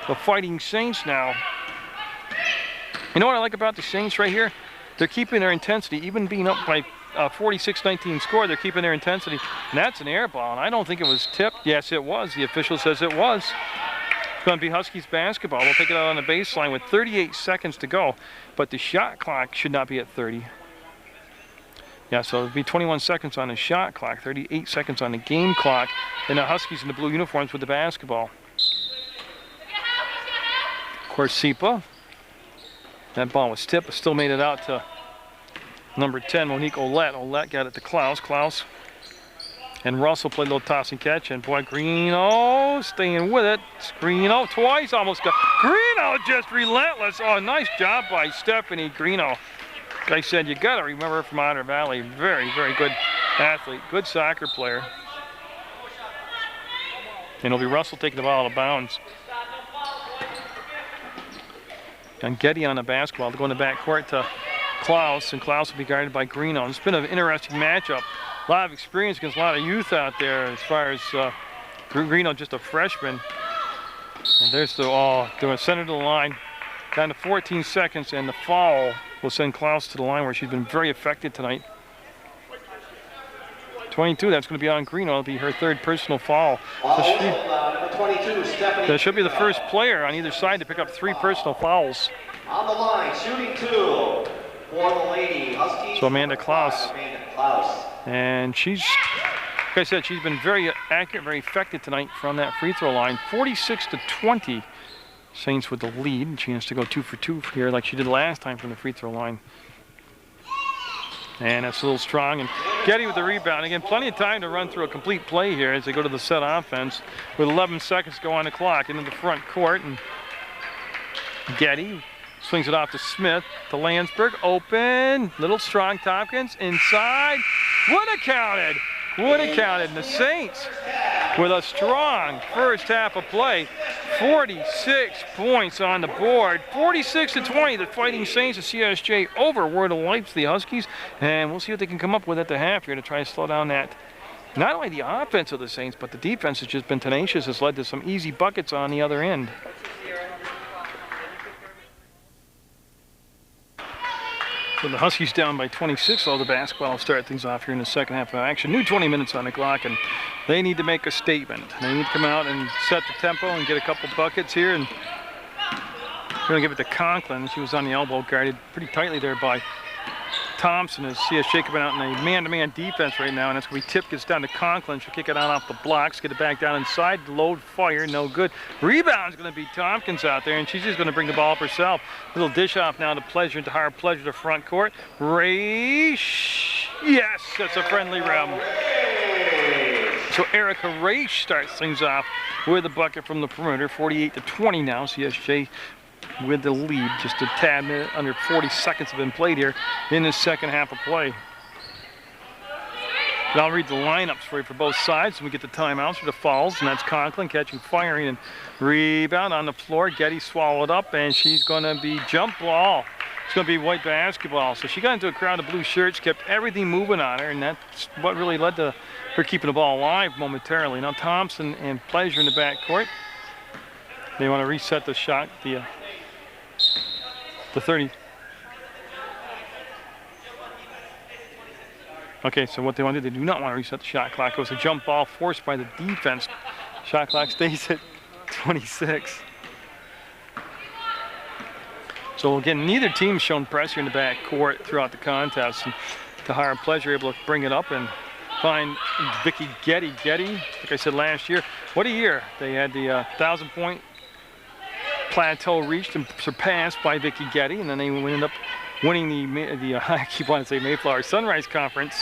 The Fighting Saints now. You know what I like about the Saints right here? They're keeping their intensity, even being up by 46-19 score, they're keeping their intensity. And that's an air ball, and I don't think it was tipped. Yes, it was. The official says it was. It's going to be Huskies basketball. We'll take it out on the baseline with 38 seconds to go, but the shot clock should not be at 30. Yeah, so it'll be 21 seconds on the shot clock, 38 seconds on the game clock, and the Huskies in the blue uniforms with the basketball. Corsipa. That ball was tipped, but still made it out to number 10, Monique Olette. Olette got it to Klaus. Klaus and Russell played a little toss and catch, and boy, Greeno staying with it. Greeno twice almost got. Greeno just relentless. Oh, nice job by Stephanie Greeno. Like I said, you got to remember her from Otter Valley. Very, very good athlete, good soccer player. And it'll be Russell taking the ball out of bounds. And Getty on the basketball to go in the backcourt to Klaus, and Klaus will be guarded by Greeno. It's been an interesting matchup. A lot of experience against a lot of youth out there as far as Greeno, just a freshman. And there's the, doing center to the line. Down to 14 seconds, and the foul will send Klaus to the line where she's been very effective tonight. 22, that's going to be on Greeno. It'll be her third personal foul. So Number 22, Stephanie. that should be the first player on either side to pick up 3 personal fouls. On the line, shooting 2 for the Lady Huskies. So Amanda Klaus. Amanda Klaus. And she's, like I said, she's been very accurate, very effective tonight from that free throw line. 46-20. Saints with the lead. And she has to go 2 for 2 here like she did last time from the free throw line. And that's a little strong. And Getty with the rebound. Again, plenty of time to run through a complete play here as they go to the set offense with 11 seconds to go on the clock into the front court. And Getty swings it off to Smith, to Landsberg, open, little strong Tompkins, inside, would have counted. And the Saints with a strong first half of play, 46 points on the board, 46-20, the Fighting Saints of CSJ over Word of Life, the Huskies, and we'll see what they can come up with at the half here to try to slow down that. Not only the offense of the Saints, but the defense has just been tenacious, has led to some easy buckets on the other end. So the Huskies down by 26, so the basketball will start things off here in the second half of action. New 20 minutes on the clock, and they need to make a statement. They need to come out and set the tempo and get a couple buckets here. And we're going to give it to Conklin. She was on the elbow, guarded pretty tightly there by Thompson as CSJ coming out in a man-to-man defense right now, and that's going to be tip, gets down to Conklin. She'll kick it out off the blocks, get it back down inside, load fire, no good. Rebound's going to be Tompkins out there, and she's just going to bring the ball up herself. Little dish off now to Pleasure, to Hard Pleasure to front court. Raish, yes, that's a friendly rim. So Erica Raish starts things off with a bucket from the perimeter, 48-20 now. CSJ with the lead, just a tad minute, under 40 seconds have been played here in this second half of play. And I'll read the lineups for you for both sides, and we get the timeouts for the fouls, and that's Conklin catching, firing, and rebound on the floor. Getty swallowed up, and she's going to be jump ball. It's going to be white basketball. So she got into a crowd of blue shirts, kept everything moving on her, and that's what really led to her keeping the ball alive momentarily. Now Thompson and Pleasure in the backcourt. They want to reset the shot, the 30. Okay, so what they want to do, they do not want to reset the shot clock. It was a jump ball forced by the defense. Shot clock stays at 26. So again, neither team's shown pressure in the back court throughout the contest. And Tahara Pleasure able to bring it up and find Vicky Getty. Getty, like I said last year, what a year. They had the 1,000-point plateau reached and surpassed by Vicky Getty, and then they ended up winning the I keep wanting to say Mayflower Sunrise Conference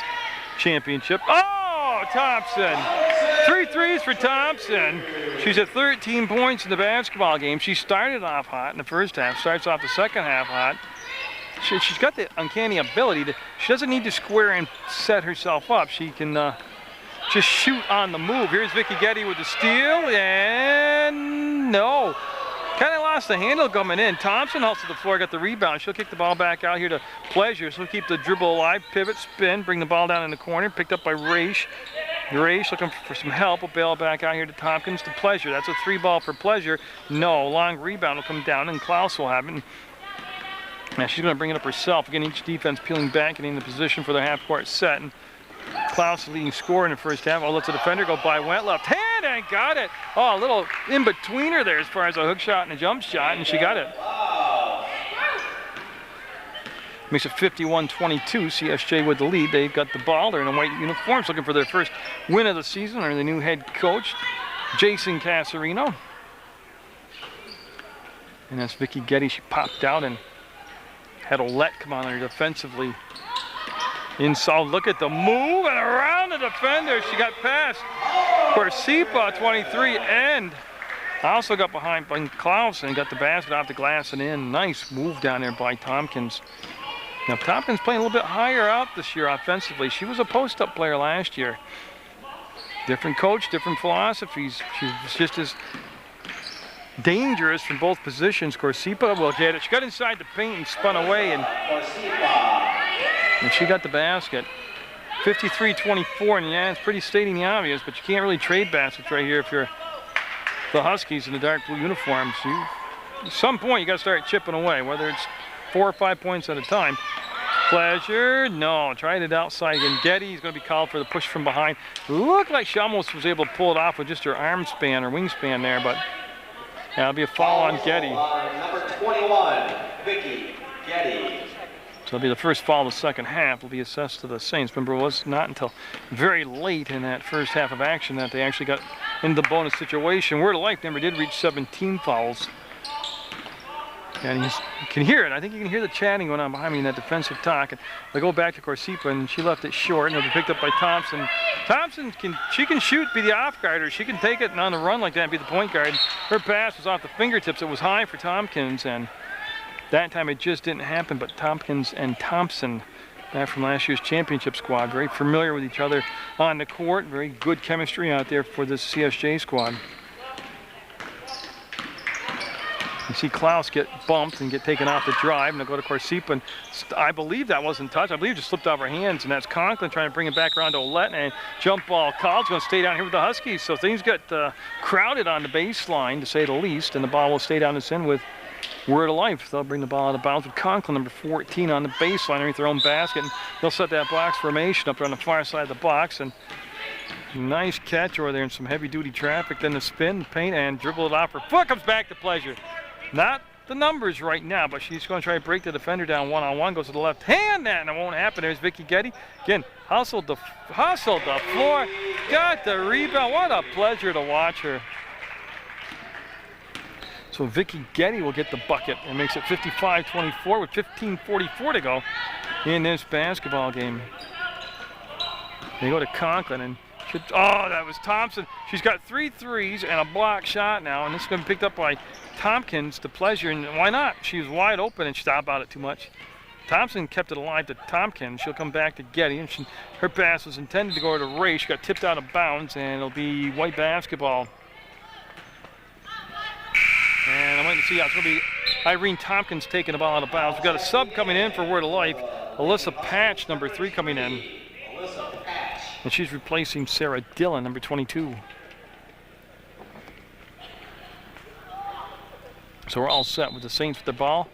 Championship. Oh, Thompson! 3 threes for Thompson. She's at 13 points in the basketball game. She started off hot in the first half, starts off the second half hot. She's got the uncanny ability to, she doesn't need to square and set herself up. She can just shoot on the move. Here's Vicky Getty with the steal, and no. Kind of lost the handle coming in. Thompson helps to the floor, got the rebound. She'll kick the ball back out here to Pleasure. So we'll keep the dribble alive, pivot, spin, bring the ball down in the corner, picked up by Raish. Raish looking for some help, will bail back out here to Tompkins to Pleasure. That's a 3-ball for Pleasure. No, long rebound will come down, and Klaus will have it. Now she's going to bring it up herself. Again, each defense peeling back, getting in the position for the half-court set. And Klaus, the leading scorer in the first half. Oh, lets the defender go by, went left hand and got it. Oh, a little in-betweener there as far as a hook shot and a jump shot, and she got it. Makes it 51-22, CSJ with the lead. They've got the ball. They're in white uniforms looking for their first win of the season. They're the new head coach, Jason Casarino. And that's Vicky Getty. She popped out and had Olette come on her defensively. Inside, look at the move and around the defender. She got past Corsipa, 23, and also got behind Klaus and got the basket off the glass and in. Nice move down there by Tompkins. Now Tompkins playing a little bit higher out this year offensively. She was a post-up player last year. Different coach, different philosophies. She's just as dangerous from both positions. Corsipa will get it. She got inside the paint and spun away, and she got the basket. 53-24, and yeah, it's pretty stating the obvious, but you can't really trade baskets right here if you're the Huskies in the dark blue uniforms. At some point, you got to start chipping away, whether it's 4 or 5 points at a time. Pleasure, no, tried it outside again. Getty's going to be called for the push from behind. Looked like she almost was able to pull it off with just her arm span or wingspan there, but that'll be a foul on Getty. Number 21, Vicky Getty. So it'll be the first foul of the second half. Will be assessed to the Saints. Remember, it was not until very late in that first half of action that they actually got into the bonus situation. Word of Life never did reach 17 fouls. And you can hear it. I think you can hear the chatting going on behind me in that defensive talk. And they go back to Corsipa, and she left it short, and it'll be picked up by Thompson. Thompson can shoot, be the off guarder. She can take it and on the run like that and be the point guard. Her pass was off the fingertips. It was high for Tompkins, and that time it just didn't happen. But Tompkins and Thompson, back from last year's championship squad, very familiar with each other on the court. Very good chemistry out there for this CSJ squad. You see Klaus get bumped and get taken off the drive, and they'll go to Corsipa. And I believe that wasn't touched. I believe it just slipped off her hands, and that's Conklin trying to bring it back around to Olette. And jump ball called. It's going to stay down here with the Huskies. So things get crowded on the baseline, to say the least, and the ball will stay down this end with Word of Life. They'll bring the ball out of bounds with Conklin, number 14, on the baseline underneath their own basket. And they'll set that box formation up there on the far side of the box. And nice catch over there in some heavy-duty traffic. Then the spin, the paint, and dribble it off her foot. Comes back to Pleasure. Not the numbers right now, but she's going to try to break the defender down one-on-one. Goes to the left hand, and it won't happen. There's Vicky Getty. Again, hustled the floor. Got the rebound. What a pleasure to watch her. So Vicky Getty will get the bucket and makes it 55-24 with 15:44 to go in this basketball game. They go to Conklin, and that was Thompson. She's got 3 threes and a block shot now, and this is going to be picked up by Tompkins to Pleasure, and why not? She was wide open and she thought about it too much. Thompson kept it alive to Tompkins. She'll come back to Getty, and her pass was intended to go to Ray. She got tipped out of bounds, and it'll be white basketball. And I'm waiting to see how it's going to be. Irene Tompkins taking the ball out of bounds. We've got a sub coming in for Word of Life. Alyssa Patch, number 3, coming in. And she's replacing Sarah Dillon, number 22. So we're all set with the Saints with the ball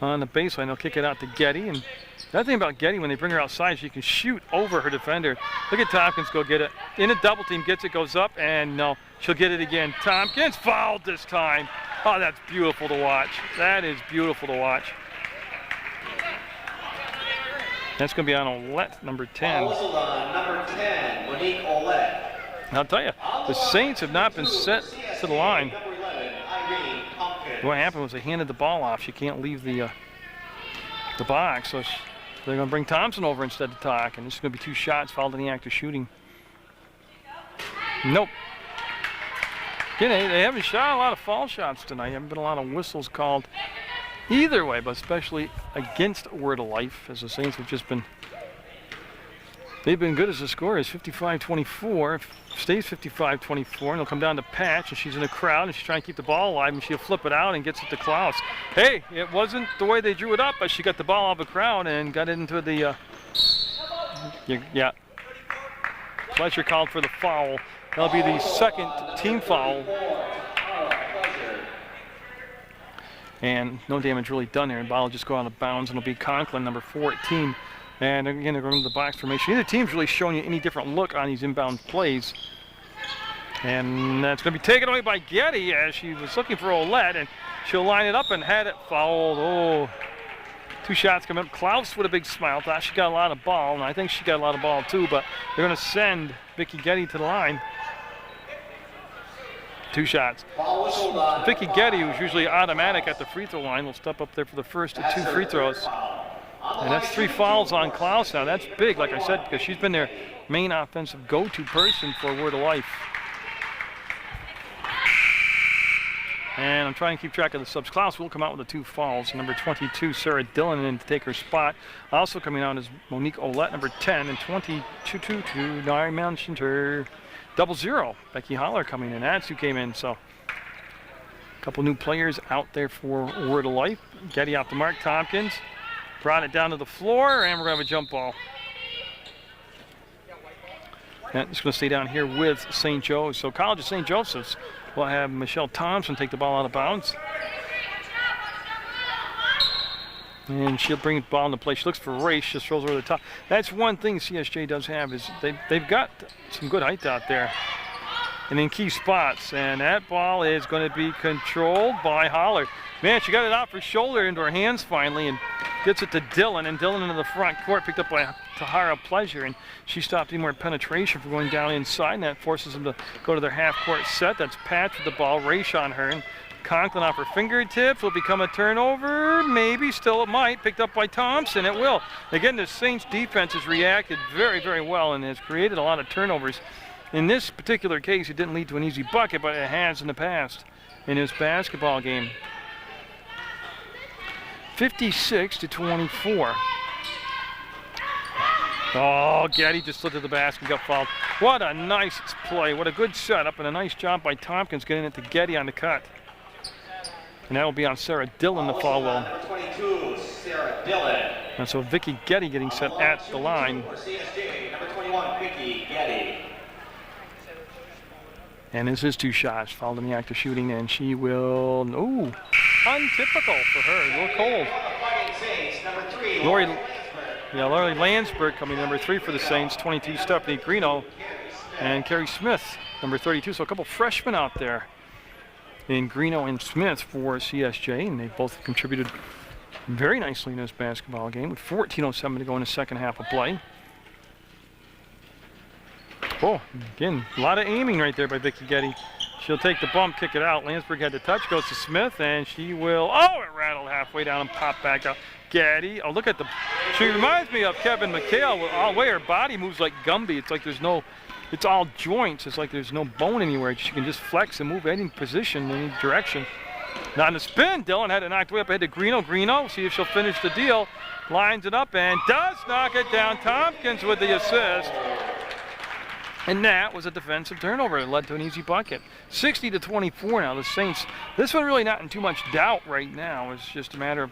on the baseline. They'll kick it out to Getty. And the other thing about Getty, when they bring her outside, she can shoot over her defender. Look at Tompkins go get it. In a double team, gets it, goes up, and no, she'll get it again. Tompkins fouled this time. Oh, that's beautiful to watch. That is beautiful to watch. That's going to be on Olette, number 10. Also on number 10, Monique Olette. I'll tell you, the Saints have not been set to the line. What happened was they handed the ball off. She can't leave the box, so they're going to bring Thompson over instead of Talk, and this is going to be 2 shots fouled in the act of shooting. Nope. Again, they haven't shot a lot of foul shots tonight. Haven't been a lot of whistles called either way, but especially against Word of Life, as the Saints have just been. They've been good as the score is 55-24. Stays 55-24, and they'll come down to Patch, and she's in the crowd, and she's trying to keep the ball alive, and she'll flip it out and gets it to Klaus. Hey, it wasn't the way they drew it up, but she got the ball out of the crowd and got it into the, yeah. Pleasure called for the foul. That'll be the second team foul. And no damage really done there, and the ball will just go out of bounds, and it'll be Conklin, number 14. And again, they're going to the box formation. Neither team's really showing you any different look on these inbound plays. And that's going to be taken away by Getty as she was looking for Olette, and she'll line it up and had it fouled. Oh, 2 shots coming up. Klaus with a big smile. Thought she got a lot of ball, and I think she got a lot of ball too, but they're going to send Vicky Getty to the line. 2 shots. Vicky Getty, who's usually automatic at the free throw line, will step up there for the first of 2 free throws. And that's 3 fouls on Klaus now. That's big, like I said, because she's been their main offensive go-to person for Word of Life. And I'm trying to keep track of the subs. Klaus will come out with the 2 fouls. Number 22, Sarah Dillon, in to take her spot. Also coming out is Monique Olette, number 10, and 22. I mentioned her. 0-0. Becky Holler coming in. That's who came in. So a couple new players out there for Word of Life. Getty off the mark. Tompkins brought it down to the floor, and we're going to have a jump ball. And it's going to stay down here with St. Joe's. So College of St. Joseph's will have Michelle Thompson take the ball out of bounds. And she'll bring the ball into play. She looks for Race, just throws over the top. That's one thing CSJ does have is they've got some good height out there and in key spots. And that ball is going to be controlled by Holler. Man, she got it out for shoulder into her hands finally and gets it to Dillon. And Dillon into the front court, picked up by Tahara Pleasure. And she stopped any more penetration from going down inside. And that forces them to go to their half-court set. That's Patch with the ball, Race on her. And Conklin off her fingertips will become a turnover. Maybe, still it might. Picked up by Thompson, it will. Again, the Saints defense has reacted very, very well and has created a lot of turnovers. In this particular case, it didn't lead to an easy bucket, but it has in the past in this basketball game. 56-24. Oh, Getty just slid to the basket and got fouled. What a nice play. What a good setup and a nice job by Tompkins getting it to Getty on the cut. And that will be on Sarah Dillon, the foul will. Number 22, Sarah Dillon. And so Vicky Getty getting set at the line. For CSJ, number 21, Vicky Getty. And this is 2 shots. Fouled in the act of shooting, and she will, ooh, untypical for her, a little cold. Lori Landsberg coming number 3 for the Saints, 22 Stephanie Greeno, and Carrie Smith, number 32. So a couple freshmen out there in Greeno and Smith for CSJ, and they both contributed very nicely in this basketball game with 14:07 to go in the second half of play. Oh, again, a lot of aiming right there by Vicky Getty. She'll take the bump, kick it out. Landsberg had the touch, goes to Smith, and she will, oh, it rattled halfway down and popped back out. Getty, oh, look at the, she reminds me of Kevin McHale. All the way her body moves like Gumby. It's like there's no, it's all joints. It's like there's no bone anywhere. She can just flex and move any position, any direction. Now on the spin, Dillon had it knocked way up ahead to Greeno. Greeno, see if she'll finish the deal. Lines it up and does knock it down. Tompkins with the assist. And that was a defensive turnover. It led to an easy bucket. 60-24 now, the Saints. This one really not in too much doubt right now. It's just a matter of,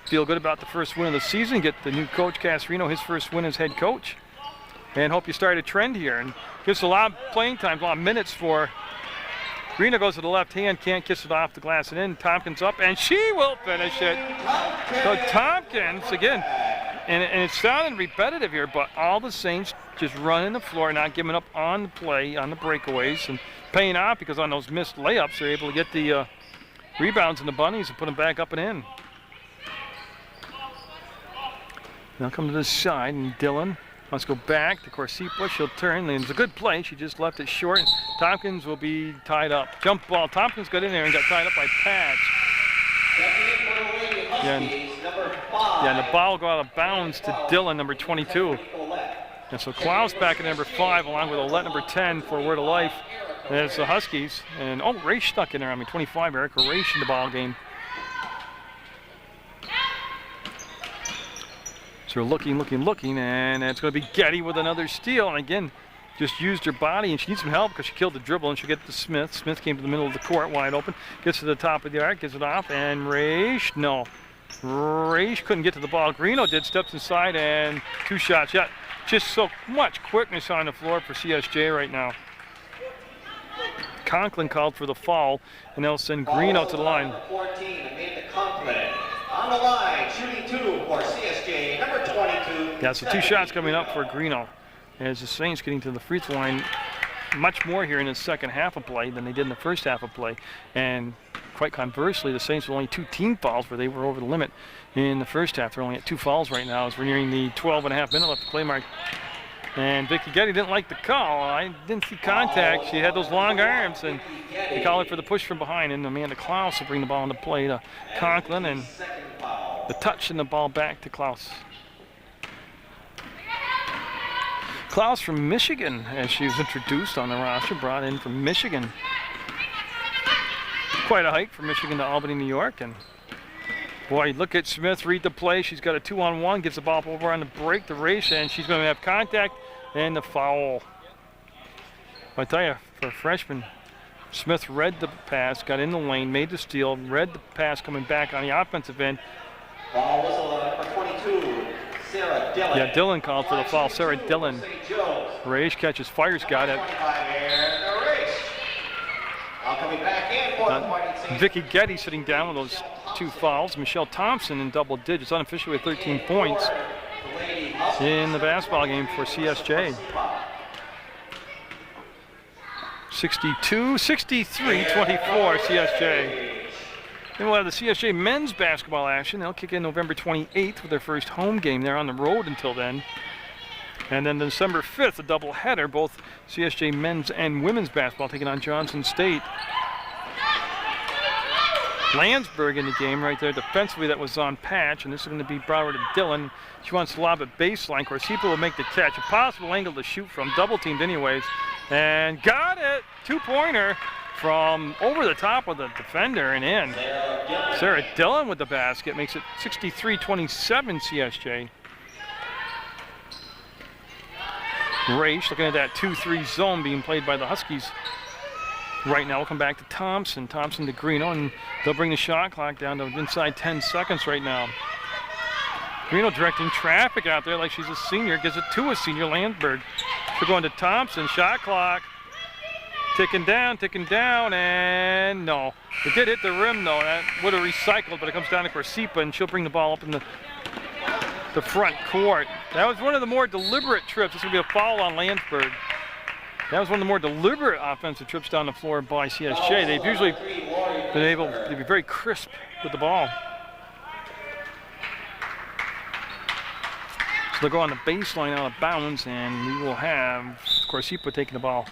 feel good about the first win of the season. Get the new coach, Casarino, his first win as head coach. And hope you start a trend here. And gives a lot of playing time, a lot of minutes for. Greeno goes to the left hand, can't kiss it off the glass and in. Tompkins up, and she will finish it. So Tompkins, again, and it sounded repetitive here, but all the Saints just running the floor, not giving up on the play, on the breakaways, and paying off because on those missed layups, they're able to get the rebounds in the bunnies and put them back up and in. Now come to this side, and Dillon wants to go back to Corsipa. She'll turn, and it's a good play. She just left it short. Tompkins will be tied up. Jump ball. Tompkins got in there and got tied up by Patch. And the ball will go out of bounds to Dillon, number 22. And so Klaus back at number 5, along with Olette, number 10, for Word of Life. There's the Huskies. And, oh, Ray stuck in there. 25, Erica Raish in the ball game. So looking, and it's going to be Getty with another steal. And again, just used her body, and she needs some help because she killed the dribble, and she'll get to Smith. Smith came to the middle of the court, wide open. Gets to the top of the arc, gets it off, and Raish, no. Raish couldn't get to the ball. Greeno did, steps inside, and 2 shots. Yeah, just so much quickness on the floor for CSJ right now. Conklin called for the foul, and they'll send Greeno to the line. 14, Amanda Conklin. On the line, shooting 2 for CSJ, number 22. Yeah, so 2 shots coming up for Greeno. As the Saints getting to the free throw line much more here in the second half of play than they did in the first half of play. And quite conversely, the Saints with only 2 team fouls where they were over the limit in the first half. They're only at 2 fouls right now as we're nearing the 12.5 minute left to play mark. And Vicky Getty didn't like the call. I didn't see contact. She had those long arms, and they called it for the push from behind. And Amanda Klaus will bring the ball into play to Conklin, and the touch and the ball back to Klaus. Klaus from Michigan, as she was introduced on the roster, brought in from Michigan. Quite a hike from Michigan to Albany, New York. And boy, look at Smith, read the play. She's got a 2-on-1, gets the ball over on the break, the race, and she's going to have contact and the foul. I tell you, for a freshman, Smith read the pass, got in the lane, made the steal, read the pass coming back on the offensive end. Ball whistle number 22, Sarah Dillon. Yeah, Dillon called for the foul. Sarah Dillon. Raish catches, fires, got it. Coming back in for Vicky Getty sitting down with those 2 fouls. Michelle Thompson in double digits, unofficially with 13 points in the basketball game for CSJ. 62-63-24 CSJ. Then we'll have the CSJ men's basketball action. They'll kick in November 28th with their first home game. They're on the road until then. And then December 5th, a doubleheader, both CSJ men's and women's basketball taking on Johnson State. Landsberg in the game right there defensively, that was on patch, and this is going to be Brower to Dillon. She wants to lob at baseline. Of course, people will make the catch. A possible angle to shoot from, double teamed anyways, and got it. 2-pointer from over the top of the defender and in. Sarah Dillon with the basket makes it 63-27 CSJ. Raish looking at that 2-3 zone being played by the Huskies. Right now we'll come back to Thompson. Thompson to Greeno, and they'll bring the shot clock down to inside 10 seconds right now. Greeno directing traffic out there like she's a senior, gives it to a senior, Landberg. We're going to Thompson, shot clock. Ticking down, and no. It did hit the rim though. That would have recycled, but it comes down to Corsipa, and she'll bring the ball up in the front court. That was one of the more deliberate trips. This is going to be a foul on Landsberg. That was one of the more deliberate offensive trips down the floor by CSJ. They've usually been able to be very crisp with the ball. So they'll go on the baseline out of bounds, and we will have Corsipa taking the ball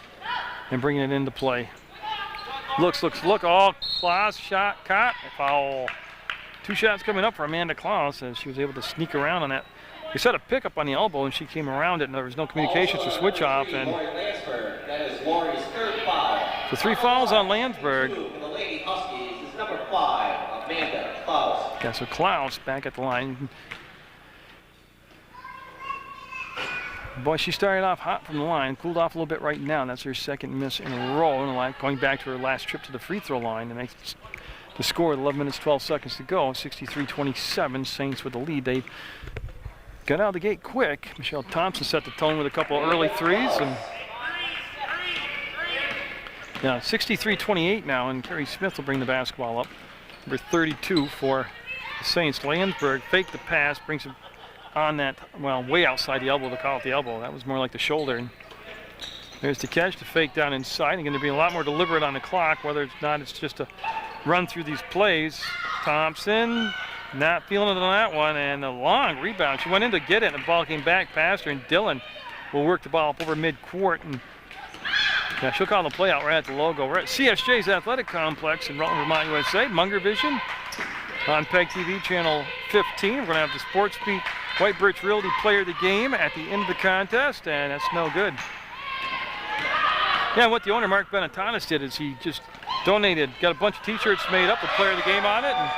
and bringing it into play. Look. Oh, Klaus shot caught. Foul. 2 shots coming up for Amanda Klaus as she was able to sneak around on that. They set a pickup on the elbow, and she came around it, and there was no communications to switch off. And so 3 fouls on Landsberg. Yeah, so Klaus back at the line. Boy, she started off hot from the line, cooled off a little bit right now. That's her second miss in a row, and going back to her last trip to the free throw line. And makes the score with 11 minutes, 12 seconds to go. 63-27, Saints with the lead. They got out of the gate quick. Michelle Thompson set the tone with a couple of early threes. And yeah, 63-28 now, and Carrie Smith will bring the basketball up. Number 32 for the Saints. Landsberg faked the pass, brings it on that, well, way outside the elbow. They call it the elbow. That was more like the shoulder. And there's the catch, the fake down inside. And going to be a lot more deliberate on the clock, whether it's not, it's just a run through these plays. Thompson not feeling it on that one, and a long rebound. She went in to get it, and the ball came back past her, and Dillon will work the ball up over mid-court. And yeah, she'll call the play out right at the logo. We're at CSJ's Athletic Complex in Rutland, Vermont, USA. Munger Vision on PEGTV channel 15. We're going to have the Sports Beat White Birch Realty Player of the Game at the end of the contest, and that's no good. Yeah, what the owner, Mark Benetanis, did is he just donated, got a bunch of t-shirts made up with Player of the Game on it. And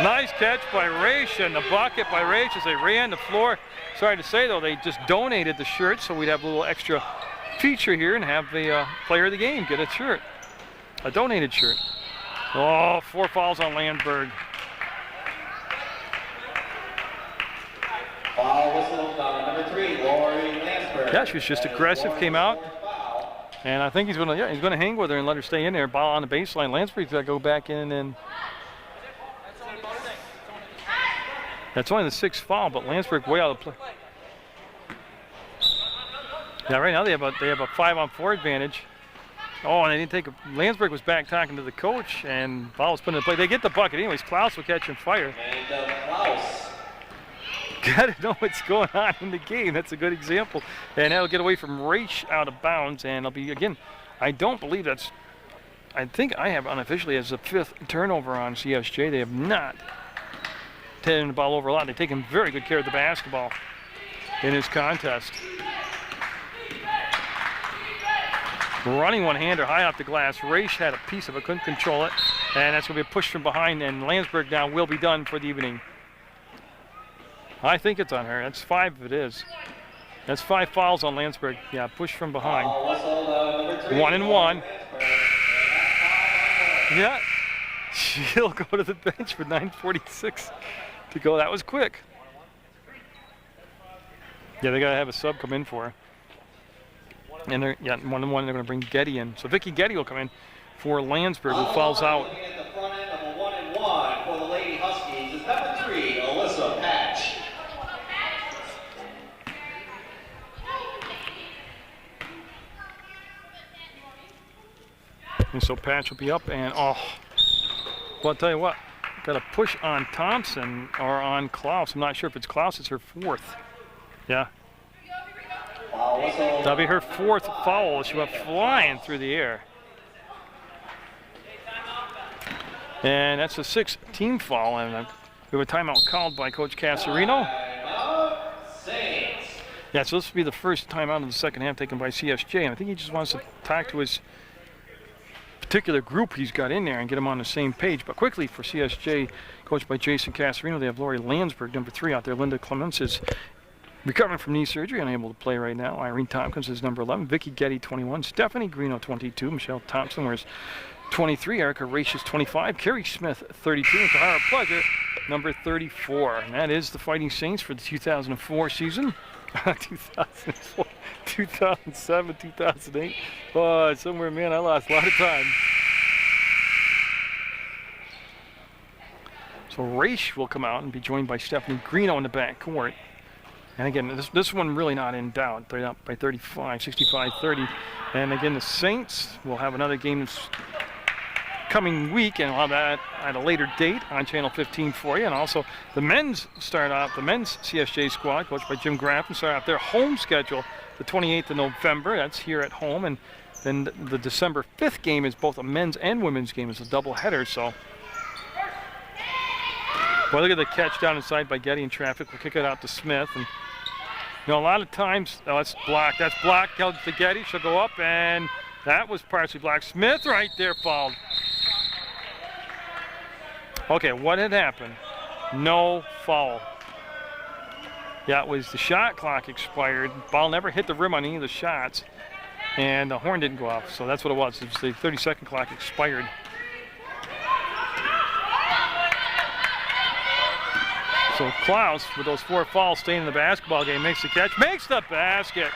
nice catch by Raish, and the bucket by Raish as they ran the floor. Sorry to say, though, they just donated the shirt, so we'd have a little extra feature here and have the Player of the Game get a shirt, a donated shirt. Oh, 4 fouls on Landberg. Foul whistle on number 3, Lori Landsberg. Yeah, she was just aggressive, came out, and I think he's going to hang with her and let her stay in there. Ball on the baseline. Landsberg's got to go back in, and that's only the 6th foul, but Landsberg way out of play. Yeah, right now they have a 5-on-4 advantage. Oh, and they didn't take a. Landsberg was back talking to the coach, and ball was put in play. They get the bucket anyways. Klaus will catch and fire. And Klaus. Got to know what's going on in the game. That's a good example. And that'll get away from Raish out of bounds, and it'll be, again, I don't believe that's, I think I have unofficially as the 5th turnover on CSJ. They have not taken the ball over a lot. They've taken very good care of the basketball in this contest. Running one-hander high off the glass. Raish had a piece of it, couldn't control it, and that's going to be a push from behind, and Landsberg now will be done for the evening. I think it's on her. That's 5 if it is. That's 5 fouls on Landsberg. Yeah, push from behind. 1 and 1. Yeah, she'll go to the bench with 9:46 to go. That was quick. Yeah, they got to have a sub come in for her. And they're 1 and 1. They're going to bring Getty in. So Vicky Getty will come in for Landsberg, who fouls out. At the front end of a 1 and 1 for the lady And so Patch will be up, and well, I'll tell you what, got a push on Thompson or on Klaus. I'm not sure if it's Klaus, it's her fourth. Yeah. That'll be her fourth foul. She went flying through the air. And that's a 6-team foul, and we have a timeout called by Coach Casarino. Yeah, so this will be the first timeout of the second half taken by CSJ, and I think he just wants to talk to his particular group he's got in there and get them on the same page. But quickly for CSJ, coached by Jason Casarino, they have Lori Landsberg, number 3 out there. Linda Clements is recovering from knee surgery, unable to play right now. Irene Tompkins is number 11. Vicky Getty, 21. Stephanie Greeno, 22. Michelle Thompson wears 23. Erica Raish is 25. Carrie Smith, 32. And Tahara Pleasure, number 34. And that is the Fighting Saints for the 2004 season. 2004, 2007, 2008. Oh, somewhere, man, I lost a lot of time. So Raish will come out and be joined by Stephanie Greeno in the back court. And again, this one really not in doubt. They're up by 35, 65-30. And again, the Saints will have another game this coming week, and we'll have that at a later date on Channel 15 for you. And also the men's start off, the men's CSJ squad, coached by Jim Graffin, start off their home schedule the 28th of November. That's here at home. And then the December 5th game is both a men's and women's game. It's a doubleheader. So, well, look at the catch down inside by Getty in traffic. We'll kick it out to Smith. And you know, a lot of times, that's blocked. That's blocked. Held to Getty. She'll go up, and that was partially blocked. Smith right there fouled. Okay, what had happened? No foul. Yeah, it was the shot clock expired. Ball never hit the rim on any of the shots, and the horn didn't go off. So that's what it was. It was the 30-second clock expired. So Klaus, with those 4 fouls, staying in the basketball game, makes the catch, makes the basket.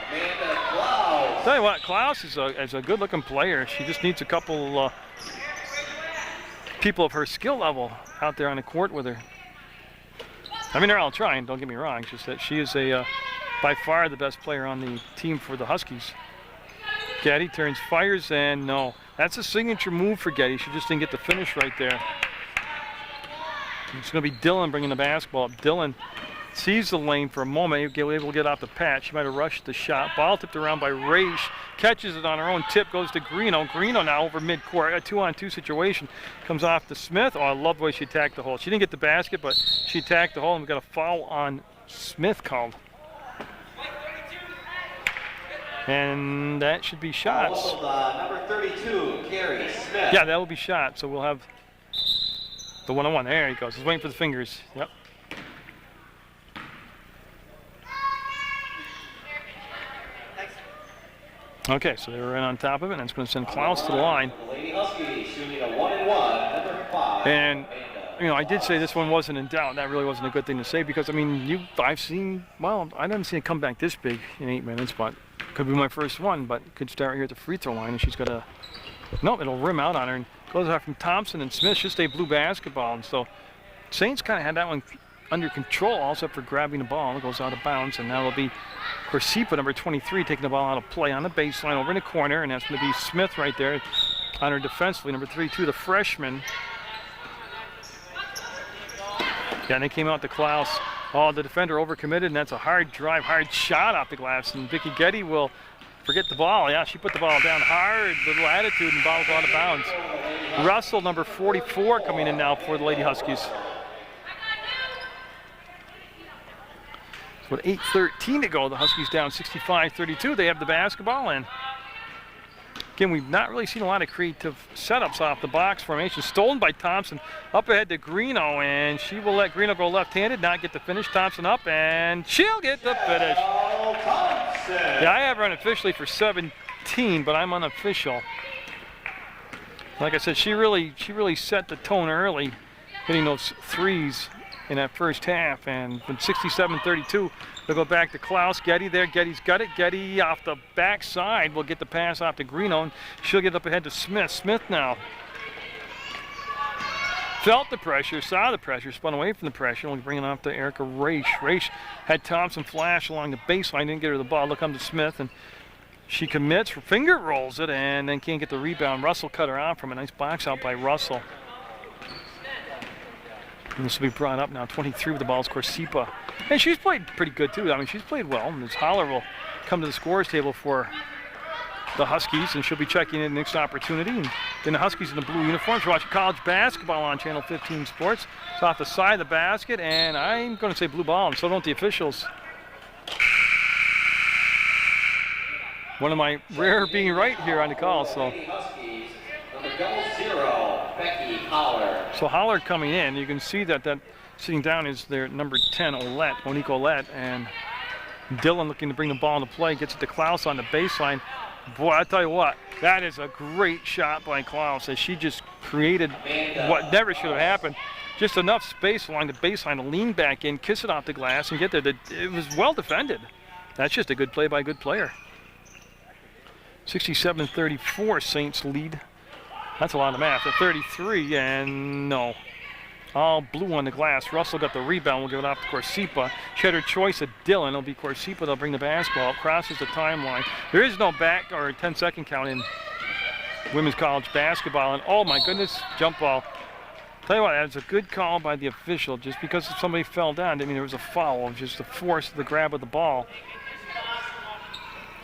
Tell you what, Klaus is a good-looking player. She just needs a couple people of her skill level out there on the court with her. I mean, they're all trying, don't get me wrong. It's just that she is by far the best player on the team for the Huskies. Getty turns, fires, and no. That's a signature move for Getty. She just didn't get the finish right there. It's going to be Dillon bringing the basketball up. Dillon sees the lane for a moment. He'll be able to get off the patch. She might have rushed the shot. Ball tipped around by Raish. Catches it on her own tip. Goes to Greeno. Greeno now over midcourt. A 2-on-2 situation. Comes off to Smith. Oh, I love the way she attacked the hole. She didn't get the basket, but she attacked the hole, and we got a foul on Smith called. And that should be shots. Number 32, Carrie Smith. Yeah, that will be shots. So we'll have the one-on-one. There he goes. He's waiting for the fingers. Yep. Okay, so they were right on top of it, and it's going to send Klaus to the line. And, you know, I did say this one wasn't in doubt. That really wasn't a good thing to say because, I mean, I've seen, well, I didn't see it come back this big in 8 minutes, but could be my first one, but could start right here at the free throw line, and she's got a, no, it'll rim out on her, and goes out from Thompson and Smith, just a blue basketball. And so Saints kind of had that one under control, also for grabbing the ball. It goes out of bounds, and now it'll be Corsipa, number 23, taking the ball out of play on the baseline over in the corner, and that's going to be Smith right there on her defensively. Number 32, the freshman. Yeah, and they came out to Klaus. Oh, the defender overcommitted, and that's a hard drive, hard shot off the glass, and Vicky Getty will forget the ball. Yeah, she put the ball down hard, little attitude, and ball go out of bounds. Russell, number 44, coming in now for the Lady Huskies. With 8:13 to go, the Huskies down 65-32. They have the basketball, and again, we've not really seen a lot of creative setups off the box formation. Stolen by Thompson, up ahead to Greeno, and she will let Greeno go left-handed, not get the finish. Thompson up, and she'll get the finish. Yeah, I have her unofficially for 17, but I'm unofficial. Like I said, she really set the tone early, hitting those threes in that first half, and from 67-32, they'll go back to Klaus. Getty there, Getty's got it. Getty off the backside will get the pass off to Greeno, and she'll get up ahead to Smith. Smith now felt the pressure, saw the pressure, spun away from the pressure, and we'll bring it off to Erica Raish. Raish had Thompson flash along the baseline, didn't get her the ball. They'll come to Smith, and She commits, finger rolls it, and then can't get the rebound. Russell cut her off from a nice box out by Russell. And this will be brought up now. 23 with the ball is Corsipa. And she's played pretty good, too. I mean, she's played well. And this Holler will come to the scorer's table for the Huskies, and she'll be checking in the next opportunity. And then the Huskies in the blue uniforms. We're watching college basketball on Channel 15 Sports. It's off the side of the basket, and I'm going to say blue ball, and so don't the officials. One of my rare being right here on the call, so. So Holler coming in, you can see that sitting down is their number 10, Monique Olette, and Dillon looking to bring the ball into play, gets it to Klaus on the baseline. Boy, I tell you what, that is a great shot by Klaus, as she just created what never should have happened. Just enough space along the baseline to lean back in, kiss it off the glass, and get there. It was well defended. That's just a good play by a good player. 67-34, Saints lead. That's a lot of math. At 33, and no. All blue on the glass. Russell got the rebound. We'll give it off to Corsipa. She had her choice of Dillon. It'll be Corsipa. They'll bring the basketball. Crosses the timeline. There is no back or 10-second count in women's college basketball. And oh my goodness, jump ball. Tell you what, that's a good call by the official. Just because somebody fell down didn't mean there was a foul. It was just the force of the grab of the ball.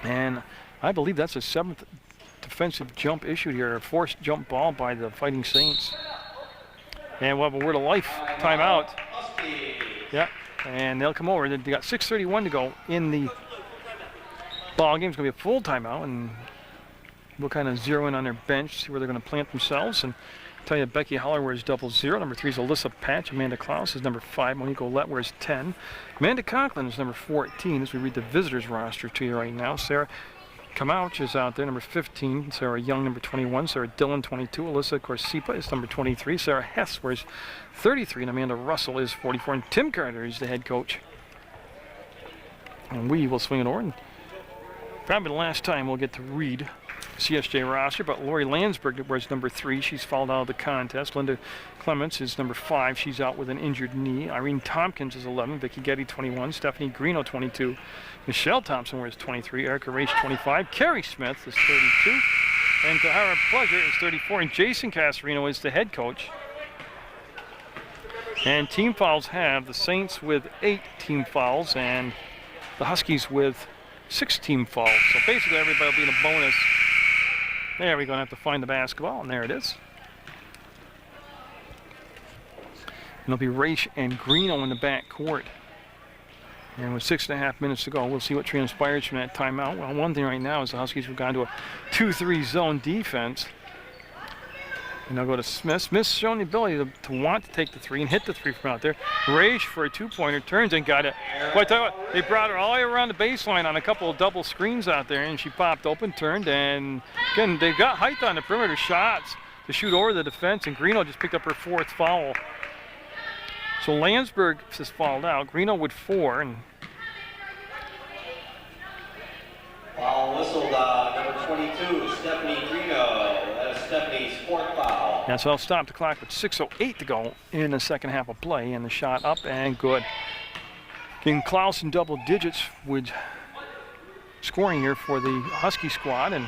And I believe that's a 7th defensive jump issued here. A forced jump ball by the Fighting Saints. And we'll have a word of life timeout. Yeah, and they'll come over. They got 6:31 to go in the ball game. It's going to be a full timeout, and we'll kind of zero in on their bench, see where they're going to plant themselves. And tell you, Becky Holler wears 00. Number 3 is Alyssa Patch. Amanda Klaus is number 5. Monique Olette wears 10. Amanda Conklin is number 14 as we read the visitors roster to you right now. Sarah Kamauch is out there, number 15. Sarah Young, number 21. Sarah Dillon, 22. Alyssa Corsipa is number 23. Sarah Hess wears 33. And Amanda Russell is 44. And Tim Carter is the head coach. And we will swing it over. And probably the last time we'll get to read the CSJ roster. But Lori Landsberg wears number 3. She's fouled out of the contest. Linda Clements is number 5. She's out with an injured knee. Irene Tompkins is 11. Vicky Getty, 21. Stephanie Greeno, 22. Michelle Thompson wears 23, Erica Race 25, Carrie Smith is 32, and Tahara Pleasure is 34, and Jason Casarino is the head coach. And team fouls have the Saints with 8 team fouls and the Huskies with 6 team fouls. So basically everybody will be in a bonus. There we're going to have to find the basketball, and there it is. And it'll be Race and Greeno in the back court. And with 6.5 minutes to go, we'll see what transpires from that timeout. Well, one thing right now is the Huskies have gone to a 2-3 zone defense. And they'll go to Smith. Smith's shown the ability to want to take the 3 and hit the 3 from out there. Rage for a 2-pointer, turns and got it. Well, I tell you what, they brought her all the way around the baseline on a couple of double screens out there, and she popped open, turned, and again, they've got height on the perimeter shots to shoot over the defense, and Greeno just picked up her 4th foul. So Landsberg has fouled out. Greeno with 4. And foul whistled, number 22, Stephanie Greeno. That is Stephanie's 4th foul. Yeah, so I'll stop the clock with 6:08 to go in the second half of play. And the shot up and good. Getting Klaus in double digits with scoring here for the Husky squad. And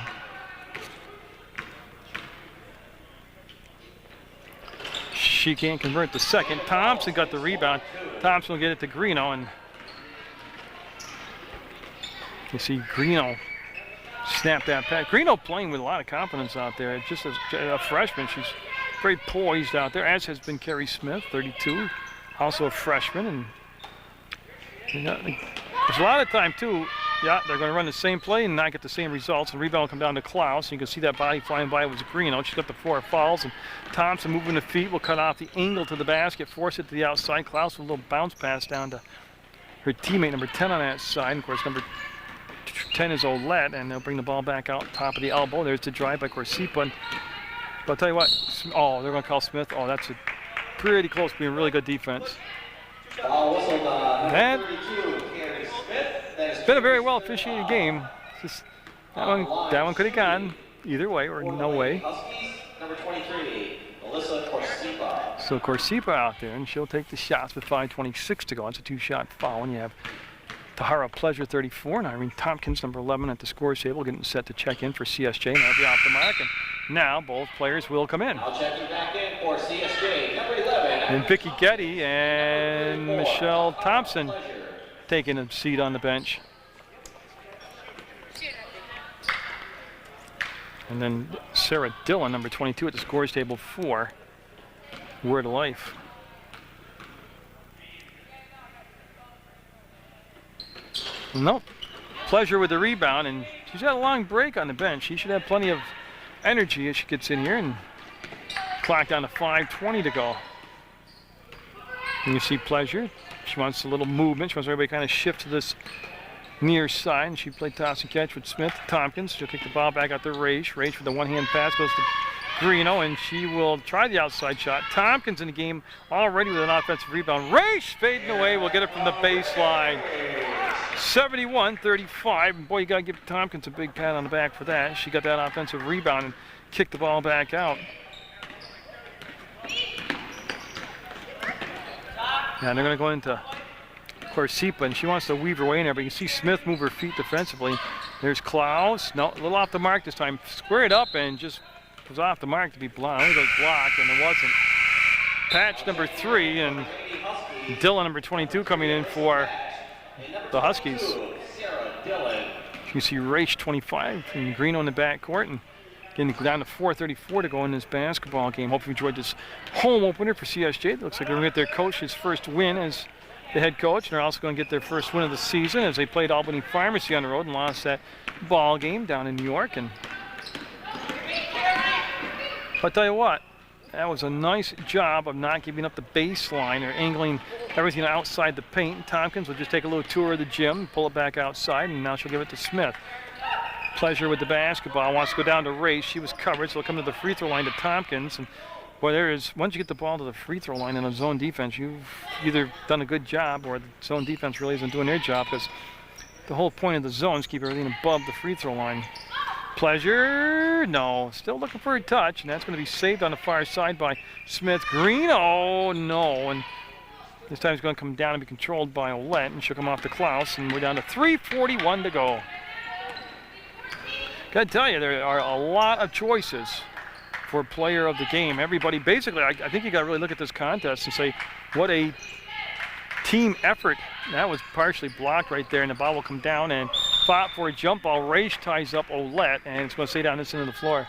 she can't convert the second. Thompson got the rebound. Thompson will get it to Greeno, and you see Greeno snap that pass. Greeno playing with a lot of confidence out there. Just as a freshman, she's very poised out there, as has been Carrie Smith, 32, also a freshman. And there's a lot of time too. Yeah, they're going to run the same play and not get the same results. And rebound will come down to Klaus. You can see that body flying by was Greeno. She's got the 4 fouls. And Thompson moving the feet will cut off the angle to the basket, force it to the outside. Klaus with a little bounce pass down to her teammate, number 10 on that side. And of course, number 10 is Olette, and they'll bring the ball back out top of the elbow. There's the drive by Corsipa. But I'll tell you what, oh, they're going to call Smith. Oh, that's a pretty close to being really good defense. And it's been a very well officiated game. Just, that one could have gone either way or no way. Number 23, Alyssa Corsipa. So Corsipa out there, and she'll take the shots with 5:26 to go. It's a 2-shot foul, and you have Tahara Pleasure 34 and Irene Tompkins, number 11, at the scores table, getting set to check in for CSJ. And that'll be off the mark. And now both players will come in. I'll check you back in for CSJ, number 11. And Vicky Getty and Michelle Thompson taking a seat on the bench. And then Sarah Dillon, number 22, at the scores table for Word of Life. Nope. Pleasure with the rebound, and she's got a long break on the bench. She should have plenty of energy as she gets in here, and clock down to 5:20 to go. And you see Pleasure. She wants a little movement. She wants everybody to kind of shift to this near side, and she played toss and catch with Smith. Tompkins, she'll kick the ball back out to Raish. Raish with the one-hand pass goes to Greeno, and she will try the outside shot. Tompkins in the game already with an offensive rebound. Raish fading away. We'll get it from the baseline. 71-35. And boy, you got to give Tompkins a big pat on the back for that. She got that offensive rebound and kicked the ball back out. Yeah, they're going to go into Corsipa, and she wants to weave her way in there, but you see Smith move her feet defensively. There's Klaus. No, a little off the mark this time. Square it up and just was off the mark to be blocked. It was blocked, and it wasn't. Patch number 3, and Dillon number 22 coming in for the Huskies. You see Raish 25 and Greeno in the backcourt, and getting down to 4:34 to go in this basketball game. Hope you enjoyed this home opener for CSJ. It looks like they're going to get their coach's first win as the head coach, and they're also going to get their first win of the season as they played Albany Pharmacy on the road and lost that ball game down in New York. And I'll tell you what, that was a nice job of not giving up the baseline or angling everything outside the paint. Tompkins will just take a little tour of the gym, pull it back outside, and now she'll give it to Smith. Pleasure with the basketball, wants to go down to Race. She was covered, so it'll come to the free throw line to Tompkins. And boy, once you get the ball to the free throw line in a zone defense, you've either done a good job or the zone defense really isn't doing their job, because the whole point of the zone is keep everything above the free throw line. Pleasure, no, still looking for a touch, and that's going to be saved on the far side by Smith. Green, oh no, and this time it's going to come down and be controlled by Olette, and she'll come off to Klaus, and we're down to 3:41 to go. Got to tell you, there are a lot of choices for player of the game. Everybody, basically, I think you got to really look at this contest and say, what a team effort. That was partially blocked right there, and the ball will come down and fought for a jump ball. Raish ties up Olette, and it's going to stay down this end of the floor.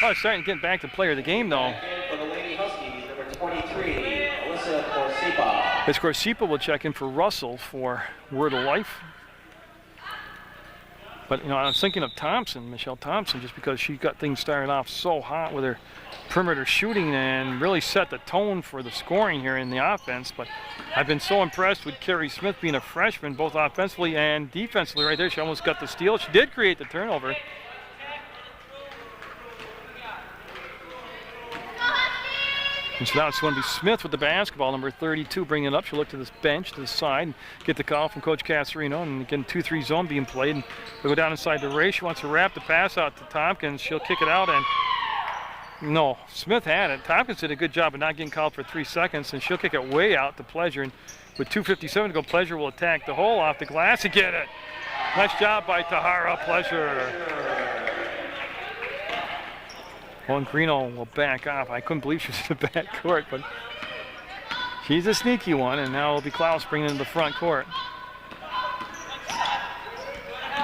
Oh, it's starting to get back to player of the game, though. For the Lady Huskies, number 23, Alyssa Corsipa. As Corsipa will check in for Russell for Word of Life. But, you know, I was thinking of Thompson, Michelle Thompson, just because she got things started off so hot with her perimeter shooting and really set the tone for the scoring here in the offense. But I've been so impressed with Carrie Smith being a freshman, both offensively and defensively right there. She almost got the steal. She did create the turnover. And so now it's going to be Smith with the basketball, number 32, bringing it up. She'll look to this bench, to the side, get the call from Coach Casarino, and again, 2-3 zone being played. And they'll go down inside the race. She wants to wrap the pass out to Tompkins. She'll kick it out, and no, Smith had it. Tompkins did a good job of not getting called for 3 seconds, and she'll kick it way out to Pleasure. And with 2:57 to go, Pleasure will attack the hole off the glass and get it. Nice job by Tahara Pleasure. Well, and Greeno will back off. I couldn't believe she was in the back court, but she's a sneaky one, and now it'll be Klaus bringing it in the front court.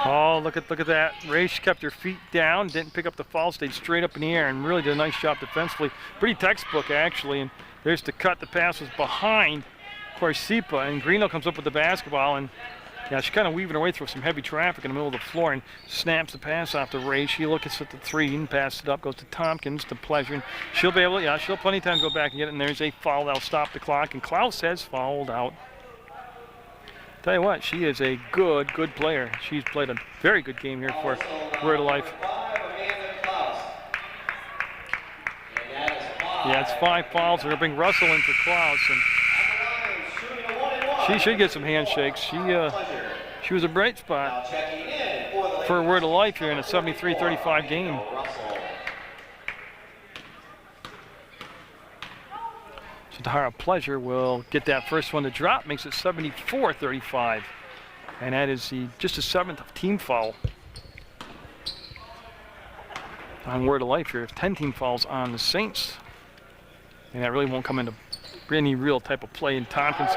Oh, look at that. Raish kept her feet down, didn't pick up the foul, stayed straight up in the air, and really did a nice job defensively. Pretty textbook, actually, and there's the cut. The pass was behind Corsipa, and Greeno comes up with the basketball, and yeah, she's kind of weaving her way through some heavy traffic in the middle of the floor and snaps the pass off to Ray. She looks at the 3 and passes it up, goes to Tompkins, to Pleasure. And she'll be able to, she'll have plenty of time to go back and get it. And there's a foul that'll stop the clock. And Klaus has fouled out. Tell you what, she is a good player. She's played a very good game here for Word of Life. Yeah, it's 5 fouls. They're going to bring Russell in for Klaus. And she should get some handshakes. She was a bright spot for Word of Life here in a 73-35 game. So Tahara Pleasure will get that first one to drop, makes it 74-35. And that is just the 7th team foul on Word of Life here. 10 team fouls on the Saints. And that really won't come into any real type of play. And Tompkins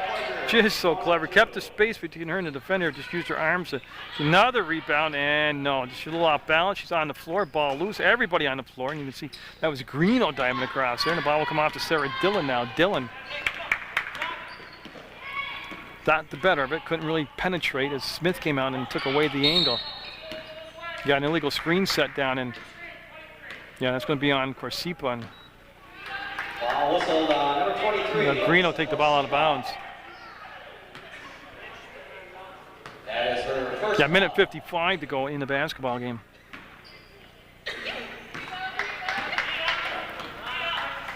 just so clever. Kept the space between her and the defender. Just used her arms. Another rebound. And no, just a little off balance. She's on the floor. Ball loose. Everybody on the floor. And you can see that was Greeno diving across there. And the ball will come off to Sarah Dillon now. Dillon got the better of it. Couldn't really penetrate as Smith came out and took away the angle. Got an illegal screen set down. And yeah, that's going to be on Corsipa. And Ball whistled on number 23. Green will take the ball out of bounds. That is her first. Yeah, minute 55 to go in the basketball game.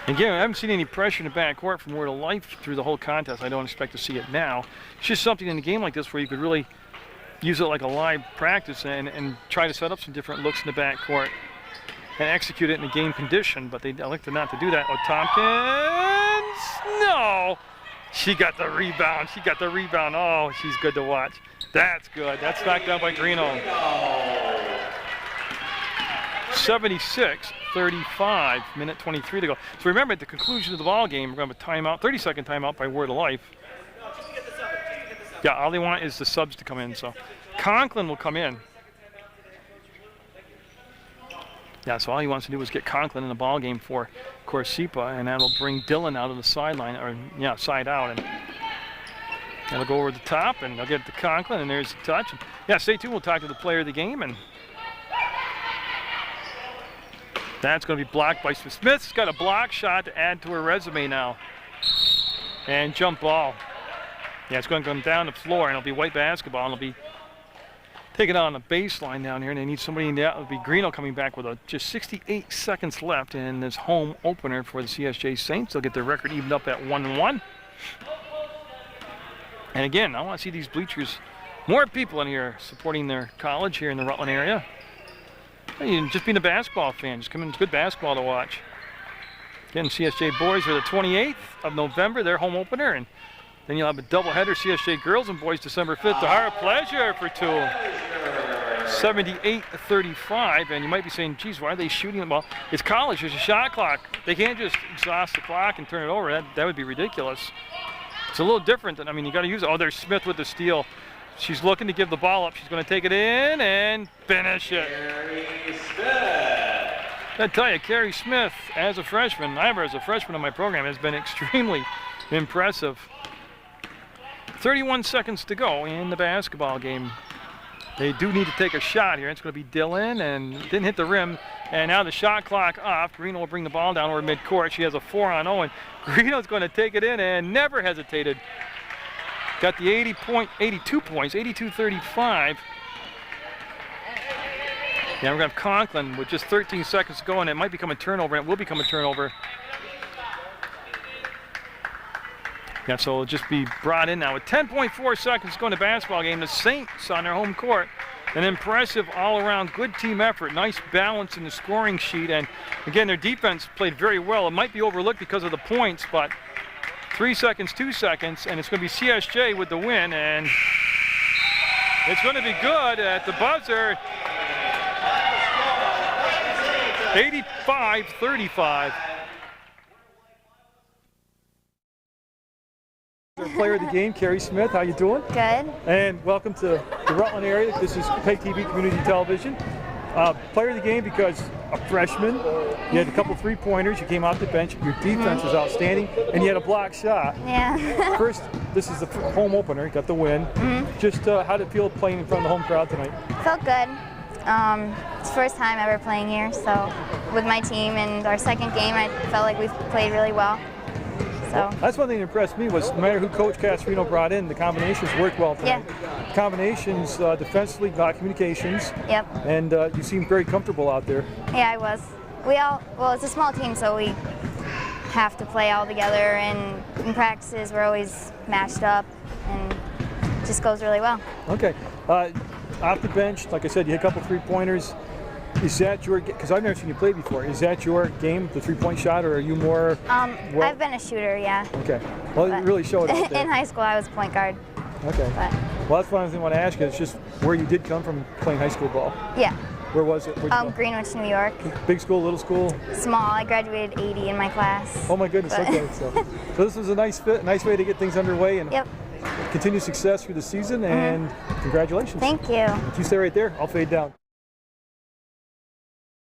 Again, I haven't seen any pressure in the backcourt from Word of Life through the whole contest. I don't expect to see it now. It's just something in a game like this where you could really use it like a live practice and try to set up some different looks in the backcourt and execute it in a game condition, but they elected not to do that. Oh, Tompkins, no! She got the rebound, Oh, she's good to watch. That's good, that's knocked down by Greeno. 76-35, minute 23 to go. So remember, at the conclusion of the ball game, we're going to have a timeout, 30-second timeout by Word of Life. Yeah, all they want is the subs to come in, so Conklin will come in. Yeah, so all he wants to do is get Conklin in the ball game for Corsipa, and that'll bring Dillon out of the sideline, or yeah, side out, and that'll go over the top, and they'll get it to Conklin, and there's the touch. And yeah, stay tuned. We'll talk to the player of the game, and that's going to be blocked by Smith. Smith's got a block shot to add to her resume now, and jump ball. Yeah, it's going to come down the floor, and it'll be white basketball, and it'll be taken out on the baseline down here, and they need somebody in there. It'll be Greeno coming back with just 68 seconds left in this home opener for the CSJ Saints. They'll get their record evened up at 1-1. And again, I want to see these bleachers, more people in here supporting their college here in the Rutland area. Just being a basketball fan, just come in, it's good basketball to watch. Again, CSJ boys are the 28th of November, their home opener, and then you'll have a doubleheader, CSJ girls and boys, December 5th. Tahara Pleasure for two. 78-35, and you might be saying, geez, why are they shooting the ball? It's college, there's a shot clock. They can't just exhaust the clock and turn it over. That would be ridiculous. It's a little different than, I mean, you got to use it. Oh, there's Smith with the steal. She's looking to give the ball up. She's going to take it in and finish it. Carrie Smith. I tell you, Carrie Smith, as a freshman, as a freshman in my program, has been extremely impressive. 31 seconds to go in the basketball game. They do need to take a shot here. It's going to be Dillon, and didn't hit the rim. And now the shot clock off. Greeno will bring the ball down over midcourt. She has a 4-on-0, and Greeno's going to take it in and never hesitated. Got the 82 points, 82-35. Yeah, we're going to have Conklin with just 13 seconds to go, and it might become a turnover, and it will become a turnover. Yeah, so it'll just be brought in now with 10.4 seconds to go in the basketball game. The Saints on their home court. An impressive all-around good team effort. Nice balance in the scoring sheet. And again, their defense played very well. It might be overlooked because of the points, but 3 seconds, 2 seconds, and it's going to be CSJ with the win. And it's going to be good at the buzzer. 85-35. Player of the game, Carrie Smith. How you doing? Good. And welcome to the Rutland area. This is PEGTV Community Television. Player of the game because a freshman, you had a couple three-pointers, you came off the bench, your defense was outstanding, and you had a block shot. Yeah. First, this is the home opener, you got the win. Just how did it feel playing in front of the home crowd tonight? Felt good. It's the first time ever playing here, so with my team, and our second game, I felt like we played really well. So. That's one thing that impressed me was no matter who Coach Casarino brought in, the combinations worked well tonight. Yeah. Combinations, defensively, communications. Yep. And you seemed very comfortable out there. Yeah, I was. Well, it's a small team, so we have to play all together, and in practices we're always matched up, and it just goes really well. Okay. Off the bench, like I said, you hit a couple three-pointers. Is that your, because I've never seen you play before, is that your game, the three-point shot, or are you more? I've been a shooter, yeah. Okay. Well, you really showed it out there. In high school, I was a point guard. Okay. But, Well, that's one thing I want to ask you. It's just where you did come from playing high school ball. yeah. Where was it? Where'd you go? Greenwich, New York. Big school, little school? Small. I graduated 80 in my class. Oh my goodness, But- okay. So this was a nice fit, nice way to get things underway, and Yep. continue success through the season, and congratulations. Thank you. If you stay right there, I'll fade down.